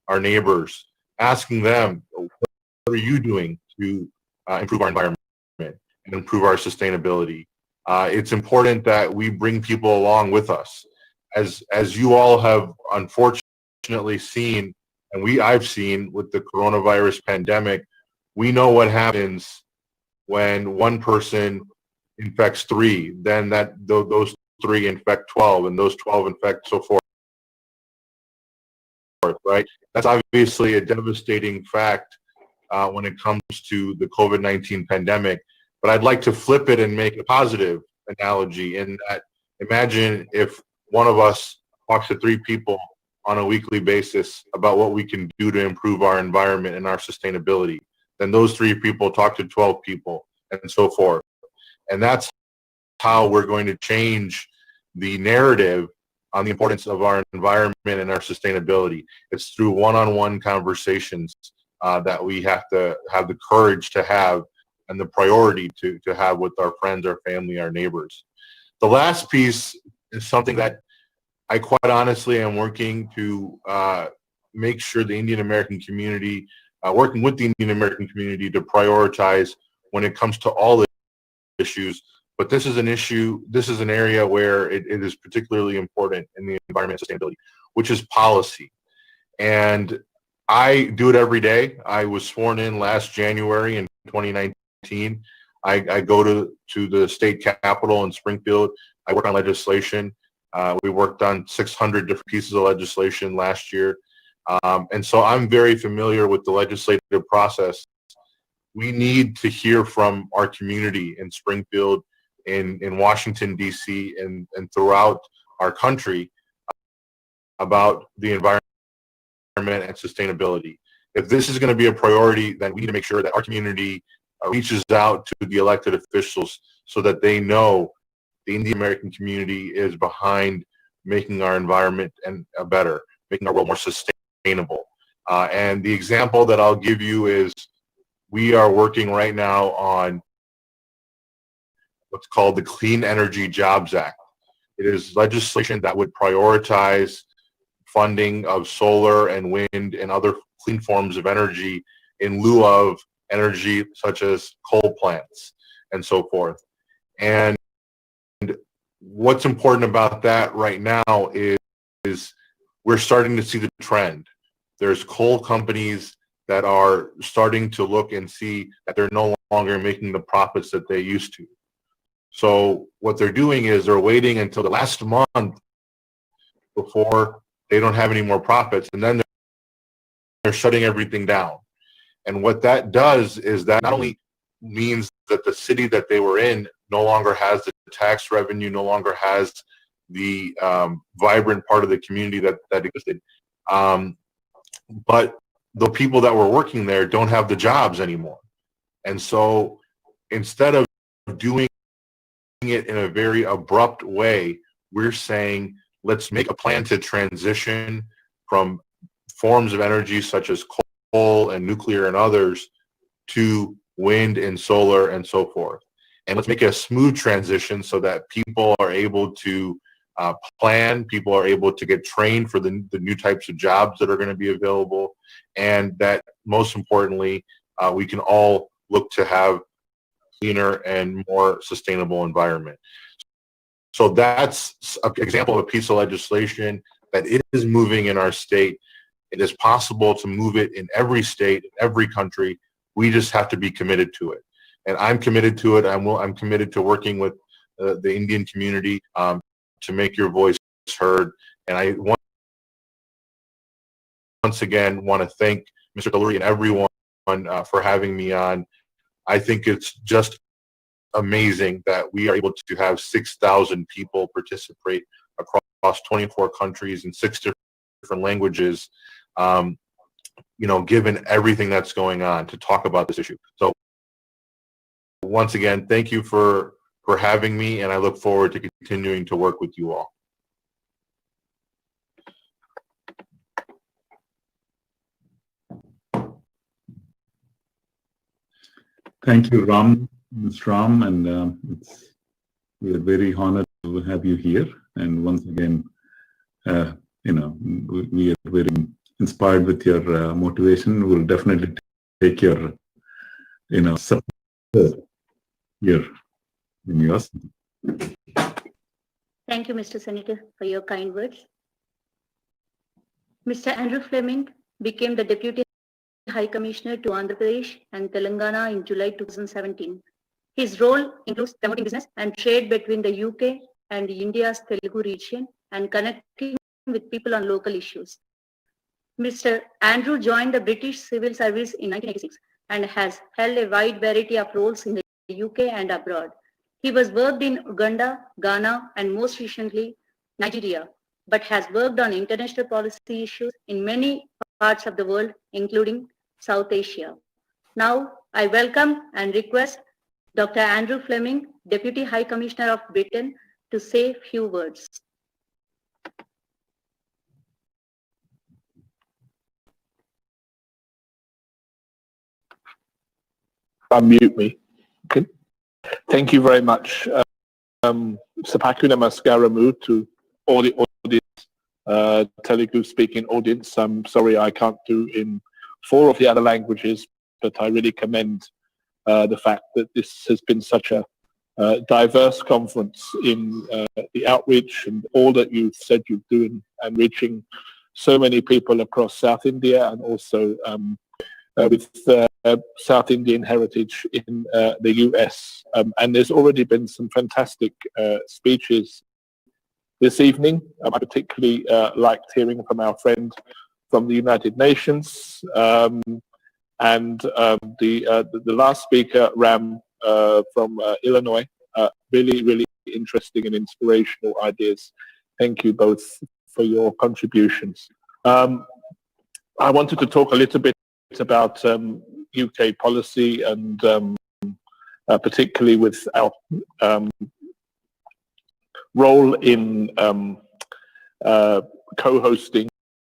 our neighbors, asking them, what are you doing to improve our environment and improve our sustainability? It's important that we bring people along with us. As you all have unfortunately seen, and I've seen with the coronavirus pandemic, we know what happens when one person infects 3, then those 3 infect 12, and those 12 infect so forth, right? That's obviously a devastating fact when it comes to the COVID-19 pandemic. But I'd like to flip it and make a positive analogy in that, imagine if one of us talks to 3 people on a weekly basis about what we can do to improve our environment and our sustainability. Then those 3 people talk to 12 people, and so forth. And that's how we're going to change the narrative on the importance of our environment and our sustainability. It's through one-on-one conversations that we have to have the courage to have and the priority to have with our friends, our family, our neighbors. The last piece is something that I quite honestly am working to make sure the Indian American community, working with the Indian American community to prioritize when it comes to all the issues. But this is an area where it is particularly important in the environment and sustainability, which is policy. And I do it every day. I was sworn in last January in 2019. I go to the state capitol in Springfield. I work on legislation. We worked on 600 different pieces of legislation last year. And so I'm very familiar with the legislative process. We need to hear from our community in Springfield, in Washington, D.C., and throughout our country about the environment and sustainability. If this is going to be a priority, then we need to make sure that our community reaches out to the elected officials so that they know the Indian American community is behind making our environment better, making our world more sustainable. And the example that I'll give you is we are working right now on what's called the Clean Energy Jobs Act. It is legislation that would prioritize funding of solar and wind and other clean forms of energy in lieu of energy such as coal plants and so forth. And what's important about that right now is we're starting to see the trend. There's coal companies that are starting to look and see that they're no longer making the profits that they used to. So what they're doing is they're waiting until the last month before they don't have any more profits, and then they're shutting everything down. And what that does is that not only means that the city that they were in no longer has the tax revenue, no longer has the vibrant part of the community that existed, but the people that were working there don't have the jobs anymore. And so instead of doing it in a very abrupt way, we're saying, let's make a plan to transition from forms of energy such as coal and nuclear and others to wind and solar and so forth. And let's make a smooth transition so that people are able to plan, people are able to get trained for the new types of jobs that are going to be available, and that most importantly, we can all look to have cleaner and more sustainable environment. So that's an example of a piece of legislation that it is moving in our state. It is possible to move it in every state, every country. We just have to be committed to it. And I'm committed to it. I'm committed to working with the Indian community to make your voice heard. And I once again want to thank Mr. Kalluri and everyone for having me on. I think it's just amazing that we are able to have 6,000 people participate across 24 countries and 6 different languages, given everything that's going on, to talk about this issue. So once again, thank you for having me, and I look forward to continuing to work with you all. Thank you, Ms. Ram, and we are very honored to have you here. And once again, we are very inspired with your motivation. We'll definitely take your, support here in yours. Thank you, Mr. Senator, for your kind words. Mr. Andrew Fleming became the Deputy High Commissioner to Andhra Pradesh and Telangana in July 2017. His role includes promoting business and trade between the UK and India's Telugu region and connecting with people on local issues. Mr. Andrew joined the British Civil Service in 1986 and has held a wide variety of roles in the UK and abroad. He was worked in Uganda, Ghana, and most recently Nigeria, but has worked on international policy issues in many parts of the world, including South Asia. Now, I welcome and request Dr. Andrew Fleming, Deputy High Commissioner of Britain, to say a few words. Unmute me. Okay. Thank you very much. Sapakuna Maskaramu to all the audience, Telugu-speaking audience. I'm sorry I can't do in 4 of the other languages, but I really commend the fact that this has been such a diverse conference in the outreach and all that you've said you're doing and reaching so many people across South India and also with South Indian heritage in the US. And there's already been some fantastic speeches this evening. I particularly liked hearing from our friend from the United Nations. And the last speaker, Ram, from Illinois, really, really interesting and inspirational ideas. Thank you both for your contributions. I wanted to talk a little bit about UK policy and particularly with our role in co-hosting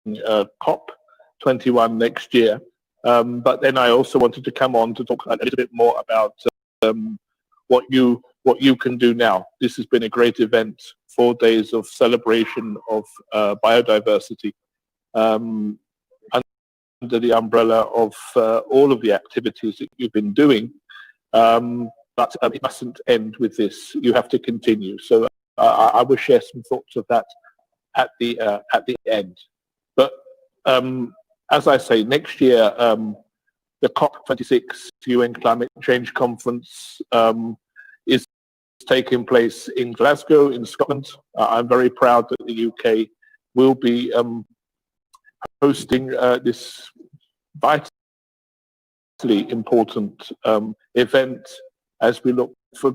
COP21 next year. But then I also wanted to come on to talk a little bit more about what you can do now. This has been a great event, 4 days of celebration of biodiversity under the umbrella of all of the activities that you've been doing. But it mustn't end with this. You have to continue. So I will share some thoughts of that at the end. But as I say, next year, the COP26 UN Climate Change Conference is taking place in Glasgow, in Scotland. I'm very proud that the UK will be hosting this vitally important event as we look for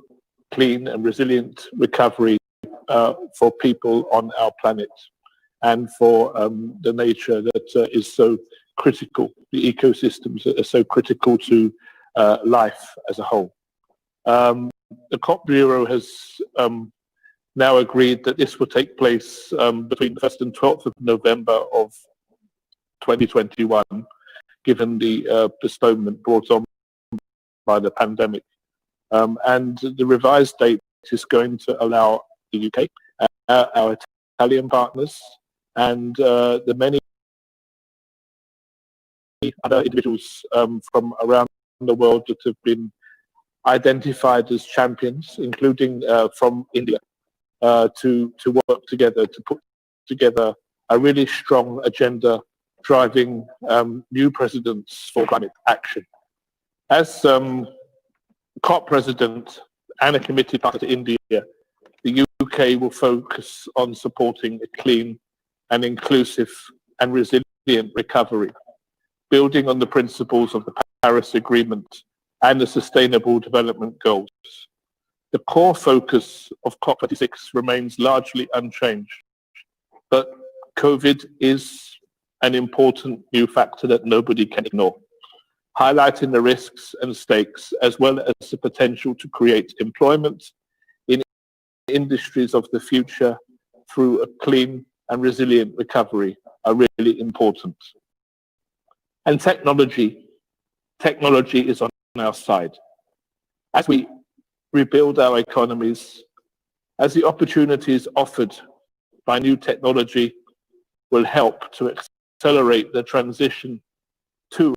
clean and resilient recovery for people on our planet and for the nature that is so critical. The ecosystems are so critical to life as a whole. The COP Bureau has now agreed that this will take place between the 1st and 12th of November of 2021, given the postponement brought on by the pandemic. And the revised date is going to allow the UK, our Italian partners, and the many other individuals from around the world that have been identified as champions, including from India, to work together to put together a really strong agenda driving new precedents for climate action. As COP president and a committee partner to India, the UK will focus on supporting a clean and inclusive and resilient recovery, building on the principles of the Paris Agreement and the Sustainable Development Goals. The core focus of COP26 remains largely unchanged, but COVID is an important new factor that nobody can ignore, highlighting the risks and stakes as well as the potential to create employment in industries of the future through a clean and resilient recovery are really important. And technology is on our side. As we rebuild our economies, as the opportunities offered by new technology will help to accelerate the transition to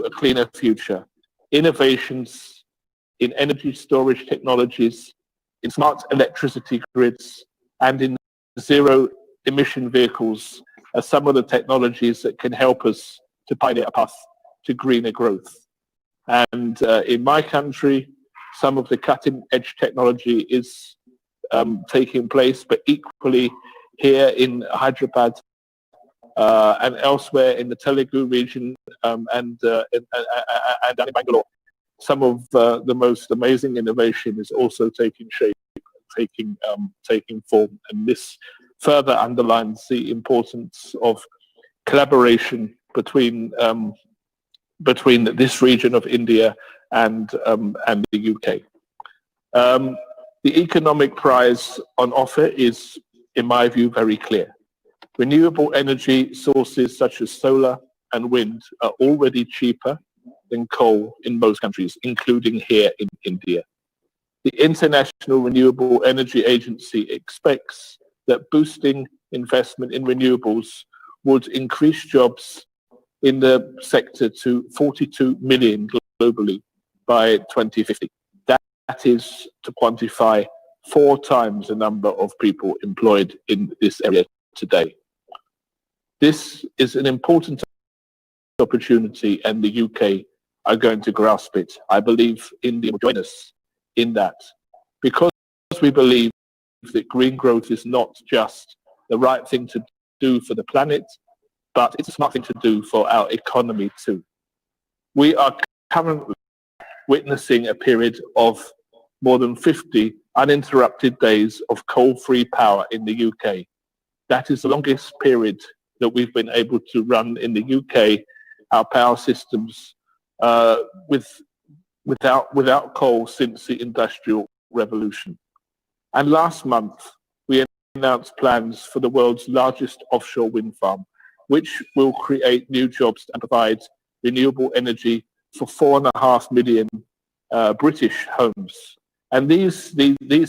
a cleaner future. Innovations in energy storage technologies, in smart electricity grids, and in zero-emission vehicles are some of the technologies that can help us to pioneer a path to greener growth. And in my country, some of the cutting-edge technology is taking place, but equally here in Hyderabad and elsewhere in the Telugu region and in Bangalore, some of the most amazing innovation is also taking shape, taking form, and this further underlines the importance of collaboration between this region of India and the UK. The economic prize on offer is, in my view, very clear. Renewable energy sources such as solar and wind are already cheaper than coal in most countries, including here in India. The International Renewable Energy Agency expects that boosting investment in renewables would increase jobs in the sector to 42 million globally by 2050. That is to quantify 4 times the number of people employed in this area today. This is an important opportunity, and the UK are going to grasp it. I believe India will join us in that, because we believe that green growth is not just the right thing to do for the planet, but it's a smart thing to do for our economy too. We are currently witnessing a period of more than 50 uninterrupted days of coal-free power in the UK. That is the longest period that we've been able to run in the UK, our power systems, without coal since the Industrial Revolution. And last month, we announced plans for the world's largest offshore wind farm, which will create new jobs and provide renewable energy for 4.5 million British homes. And these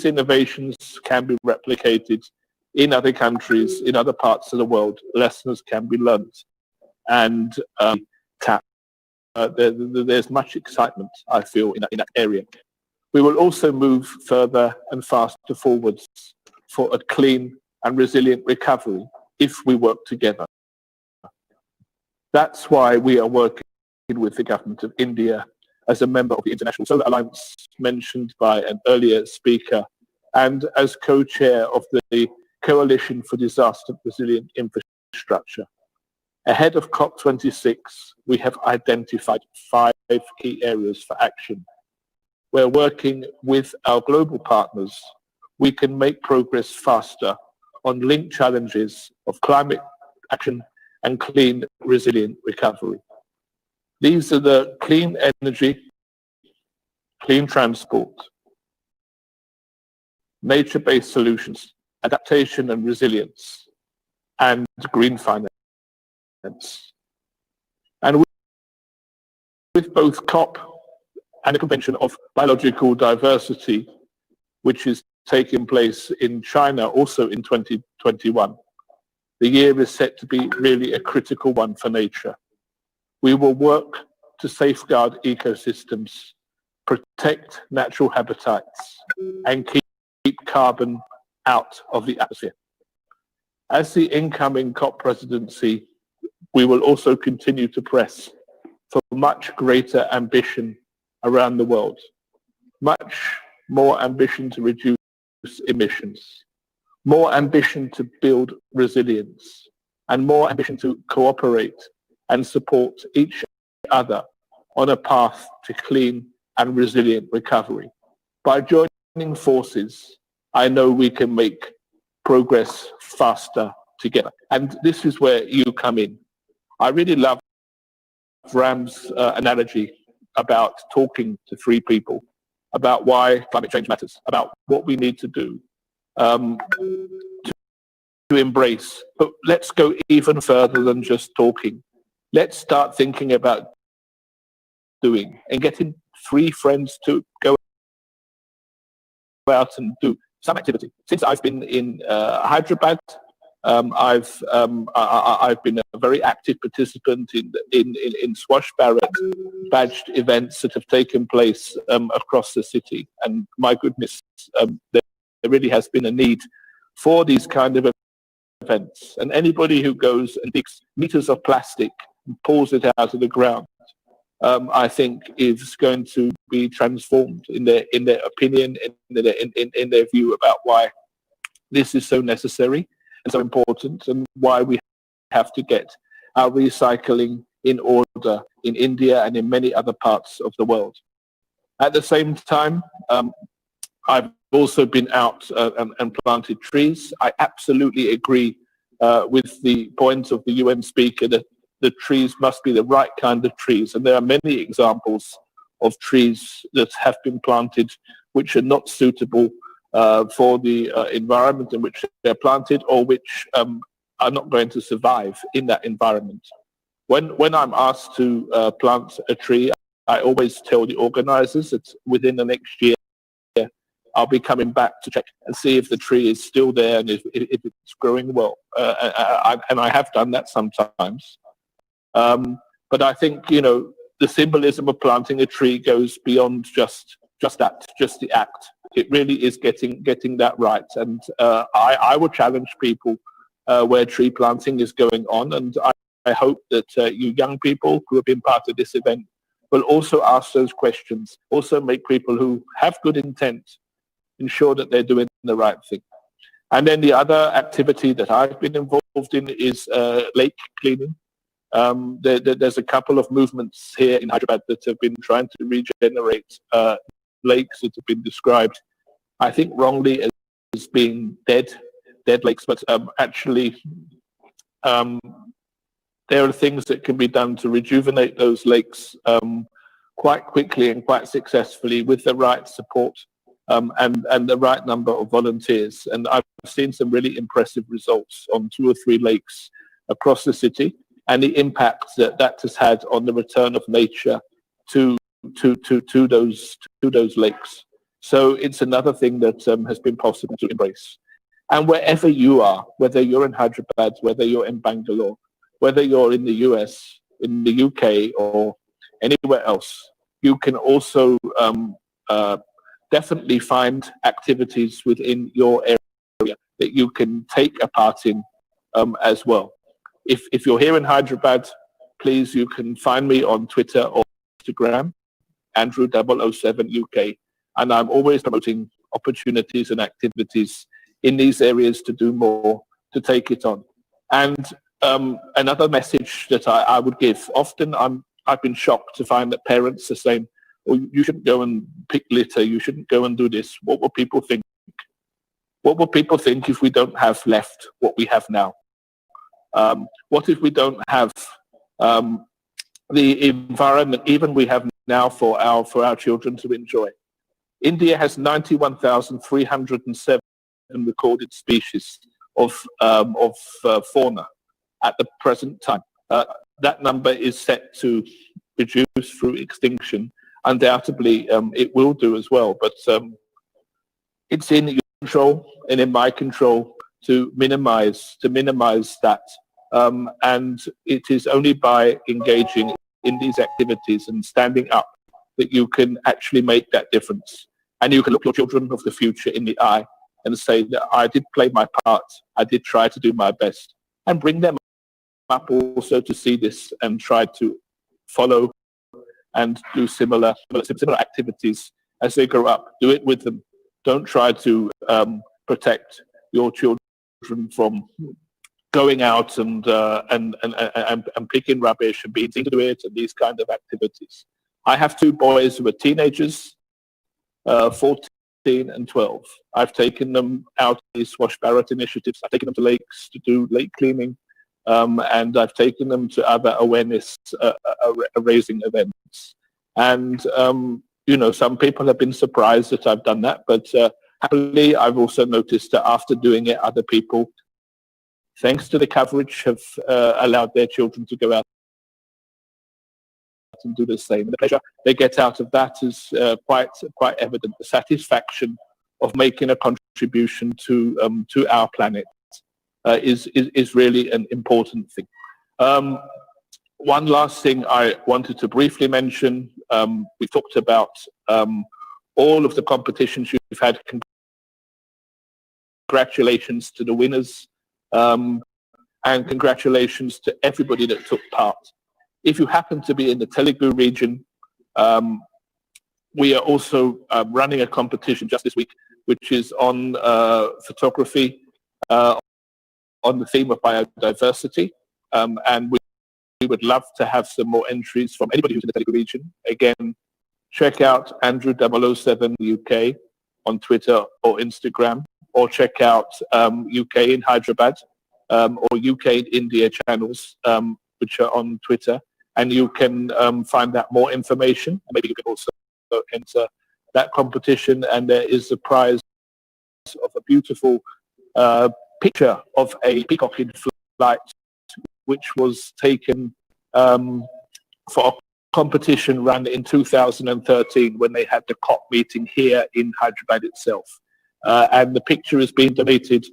innovations can be replicated in other countries, in other parts of the world. Lessons can be learned and tapped. There's much excitement, I feel, in that area. We will also move further and faster forwards for a clean and resilient recovery if we work together. That's why we are working with the government of India as a member of the International Solar Alliance mentioned by an earlier speaker, and as co-chair of the Coalition for Disaster Resilient Infrastructure. Ahead of COP26, we have identified 5 key areas for action. We're working with our global partners. We can make progress faster on linked challenges of climate action and clean, resilient recovery. These are the clean energy, clean transport, nature-based solutions, adaptation and resilience, and green finance. And with both COP and the Convention of Biological Diversity, which is taking place in China also in 2021, the year is set to be really a critical one for nature. We will work to safeguard ecosystems, protect natural habitats, and keep carbon out of the atmosphere. As the incoming COP presidency, we will also continue to press for much greater ambition around the world, much more ambition to reduce emissions, more ambition to build resilience, and more ambition to cooperate and support each other on a path to clean and resilient recovery. By joining forces, I know we can make progress faster together. And this is where you come in. I really love Ram's analogy about talking to three people, about why climate change matters, about what we need to do to embrace. But let's go even further than just talking. Let's start thinking about doing and getting three friends to go out and do some activity. Since I've been in Hyderabad, I've been a very active participant in Swash Bharat badged events that have taken place across the city. And my goodness, there really has been a need for these kind of events. And anybody who goes and digs meters of plastic and pulls it out of the ground, I think is going to be transformed in their opinion, in their view about why this is so necessary and so important, and why we have to get our recycling in order in India and in many other parts of the world. At the same time, I've also been out and planted trees. I absolutely agree with the point of the UN speaker that the trees must be the right kind of trees. And there are many examples of trees that have been planted which are not suitable for the environment in which they're planted, or which are not going to survive in that environment. When I'm asked to plant a tree, I always tell the organizers that within the next year, I'll be coming back to check and see if the tree is still there and if it's growing well. And I have done that sometimes. But I think, the symbolism of planting a tree goes beyond just the act. It really is getting that right. And I would challenge people where tree planting is going on. And I hope that you young people who have been part of this event will also ask those questions, also make people who have good intent ensure that they're doing the right thing. And then the other activity that I've been involved in is lake cleaning. There's a couple of movements here in Hyderabad that have been trying to regenerate lakes that have been described, I think wrongly, as being dead lakes, but actually there are things that can be done to rejuvenate those lakes quite quickly and quite successfully with the right support and the right number of volunteers. And I've seen some really impressive results on 2 or 3 lakes across the city, and the impact that has had on the return of nature to those lakes. So it's another thing that has been possible to embrace. And wherever you are, whether you're in Hyderabad, whether you're in Bangalore, whether you're in the US, in the UK, or anywhere else, you can also definitely find activities within your area that you can take a part in as well. If you're here in Hyderabad, please, you can find me on Twitter or Instagram, Andrew007UK, and I'm always promoting opportunities and activities in these areas to do more, to take it on. And another message that I would give, often I've been shocked to find that parents are saying, oh, you shouldn't go and pick litter, you shouldn't go and do this. What will people think? What will people think if we don't have left what we have now? What if we don't have the environment even we have now for our children to enjoy? India has 91,307 recorded species of fauna at the present time. That number is set to reduce through extinction. Undoubtedly, it will do as well, but it's in your control and in my control to minimize that. And it is only by engaging in these activities and standing up that you can actually make that difference. And you can look your children of the future in the eye and say that I did play my part, I did try to do my best, and bring them up also to see this and try to follow and do similar activities as they grow up. Do it with them. Don't try to protect your children from going out and picking rubbish and being seen to do it and these kind of activities. I have two boys who are teenagers, 14 and 12. I've taken them out to these Swash Bharat initiatives. I've taken them to lakes to do lake cleaning, and I've taken them to other awareness raising events. And you know, some people have been surprised that I've done that, but happily, I've also noticed that after doing it, other people, thanks to the coverage, have allowed their children to go out and do the same. And the pleasure they get out of that is quite evident. The satisfaction of making a contribution to our planet is really an important thing. One last thing I wanted to briefly mention. We talked about all of the competitions you've had. Congratulations to the winners, and congratulations to everybody that took part. If you happen to be in the Telugu region, we are also running a competition just this week, which is on photography on the theme of biodiversity, and we would love to have some more entries from anybody who's in the Telugu region. Again, check out Andrew007 UK on Twitter or Instagram, or check out UK in Hyderabad or UK in India channels, which are on Twitter, and you can find out more information. Maybe you can also enter that competition, and there is a prize of a beautiful picture of a peacock in flight, which was taken for a competition run in 2013 when they had the COP meeting here in Hyderabad itself. And the picture is being donated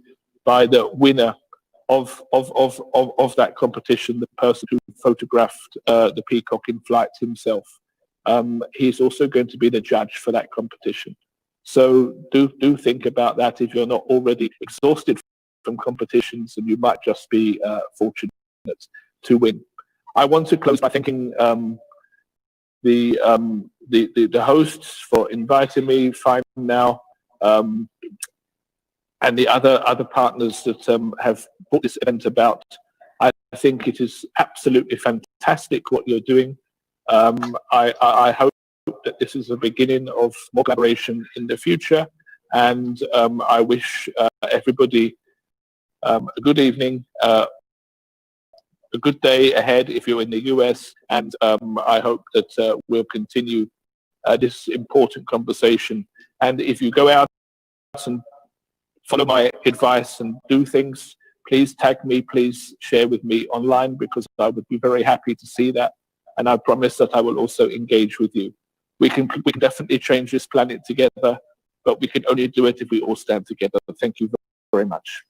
by the winner of that competition, the person who photographed the peacock in flight himself. He's also going to be the judge for that competition. So do think about that if you're not already exhausted from competitions, and you might just be fortunate to win. I want to close by thanking the hosts for inviting me, Fine Now, and the other partners that have brought this event about. I think it is absolutely fantastic what you're doing. I hope that this is the beginning of more collaboration in the future, and I wish everybody a good evening, a good day ahead if you're in the US, and I hope that we'll continue this important conversation. And if you go out and follow my advice and do things, please tag me, please share with me online, because I would be very happy to see that. And I promise that I will also engage with you. We can definitely change this planet together, but we can only do it if we all stand together. Thank you very much.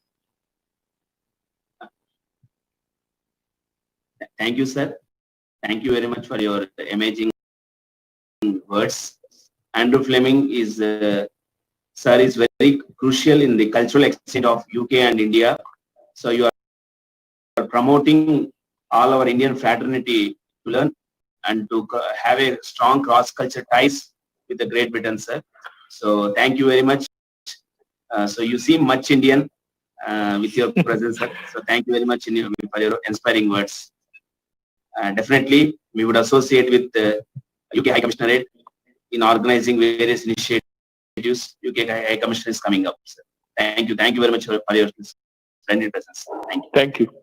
Thank you, sir. Thank you very much for your amazing words. Andrew Fleming is, sir, is very crucial in the cultural exchange of UK and India. So you are promoting all our Indian fraternity to learn and to have a strong cross-culture ties with the Great Britain, sir. So thank you very much. So you seem much Indian with your presence, sir. So thank you very much for your inspiring words. Definitely, we would associate with the UK High Commissionerate in organizing various initiatives. UK High Commissioner is coming up, sir. Thank you very much for your splendid presence. Thank you. Thank you.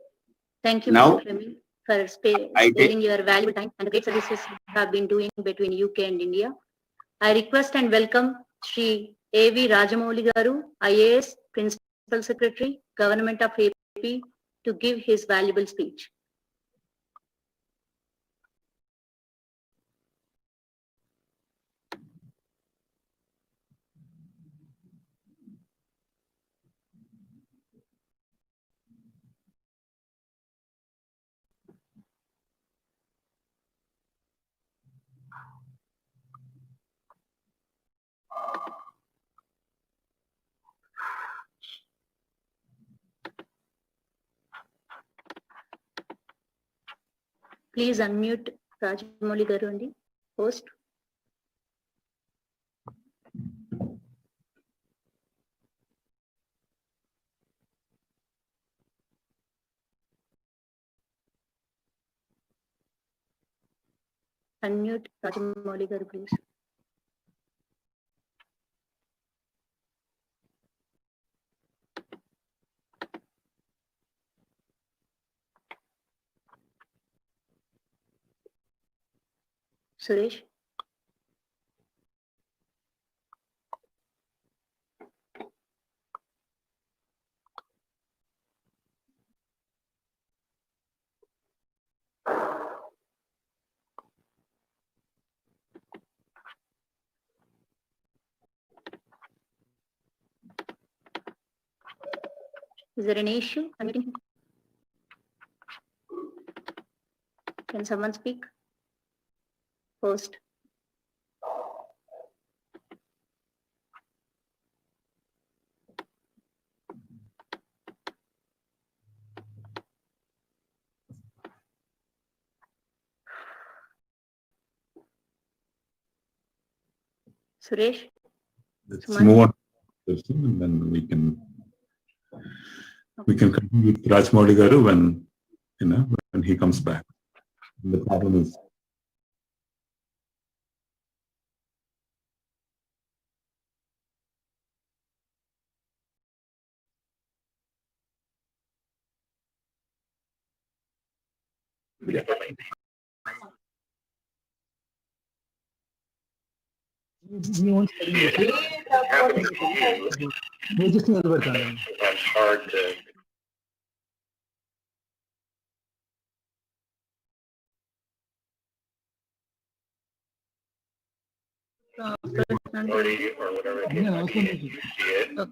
Thank you, Now, Mr. Femi, for I take- sparing your valuable time and the great services you have been doing between UK and India. I request and welcome Shri A.V. Rajamouli Garu, IAS, Principal Secretary, Government of AP, to give his valuable speech. Please unmute Rajamouli Garu and the host. Unmute Rajamouli Garu, please. Suresh. Is there any issue? Can someone speak? Host. Suresh. Let's Suman? move on, and then we can continue with Rajamouli Garu when he comes back. The problem is. hard to. Or whatever. You see it.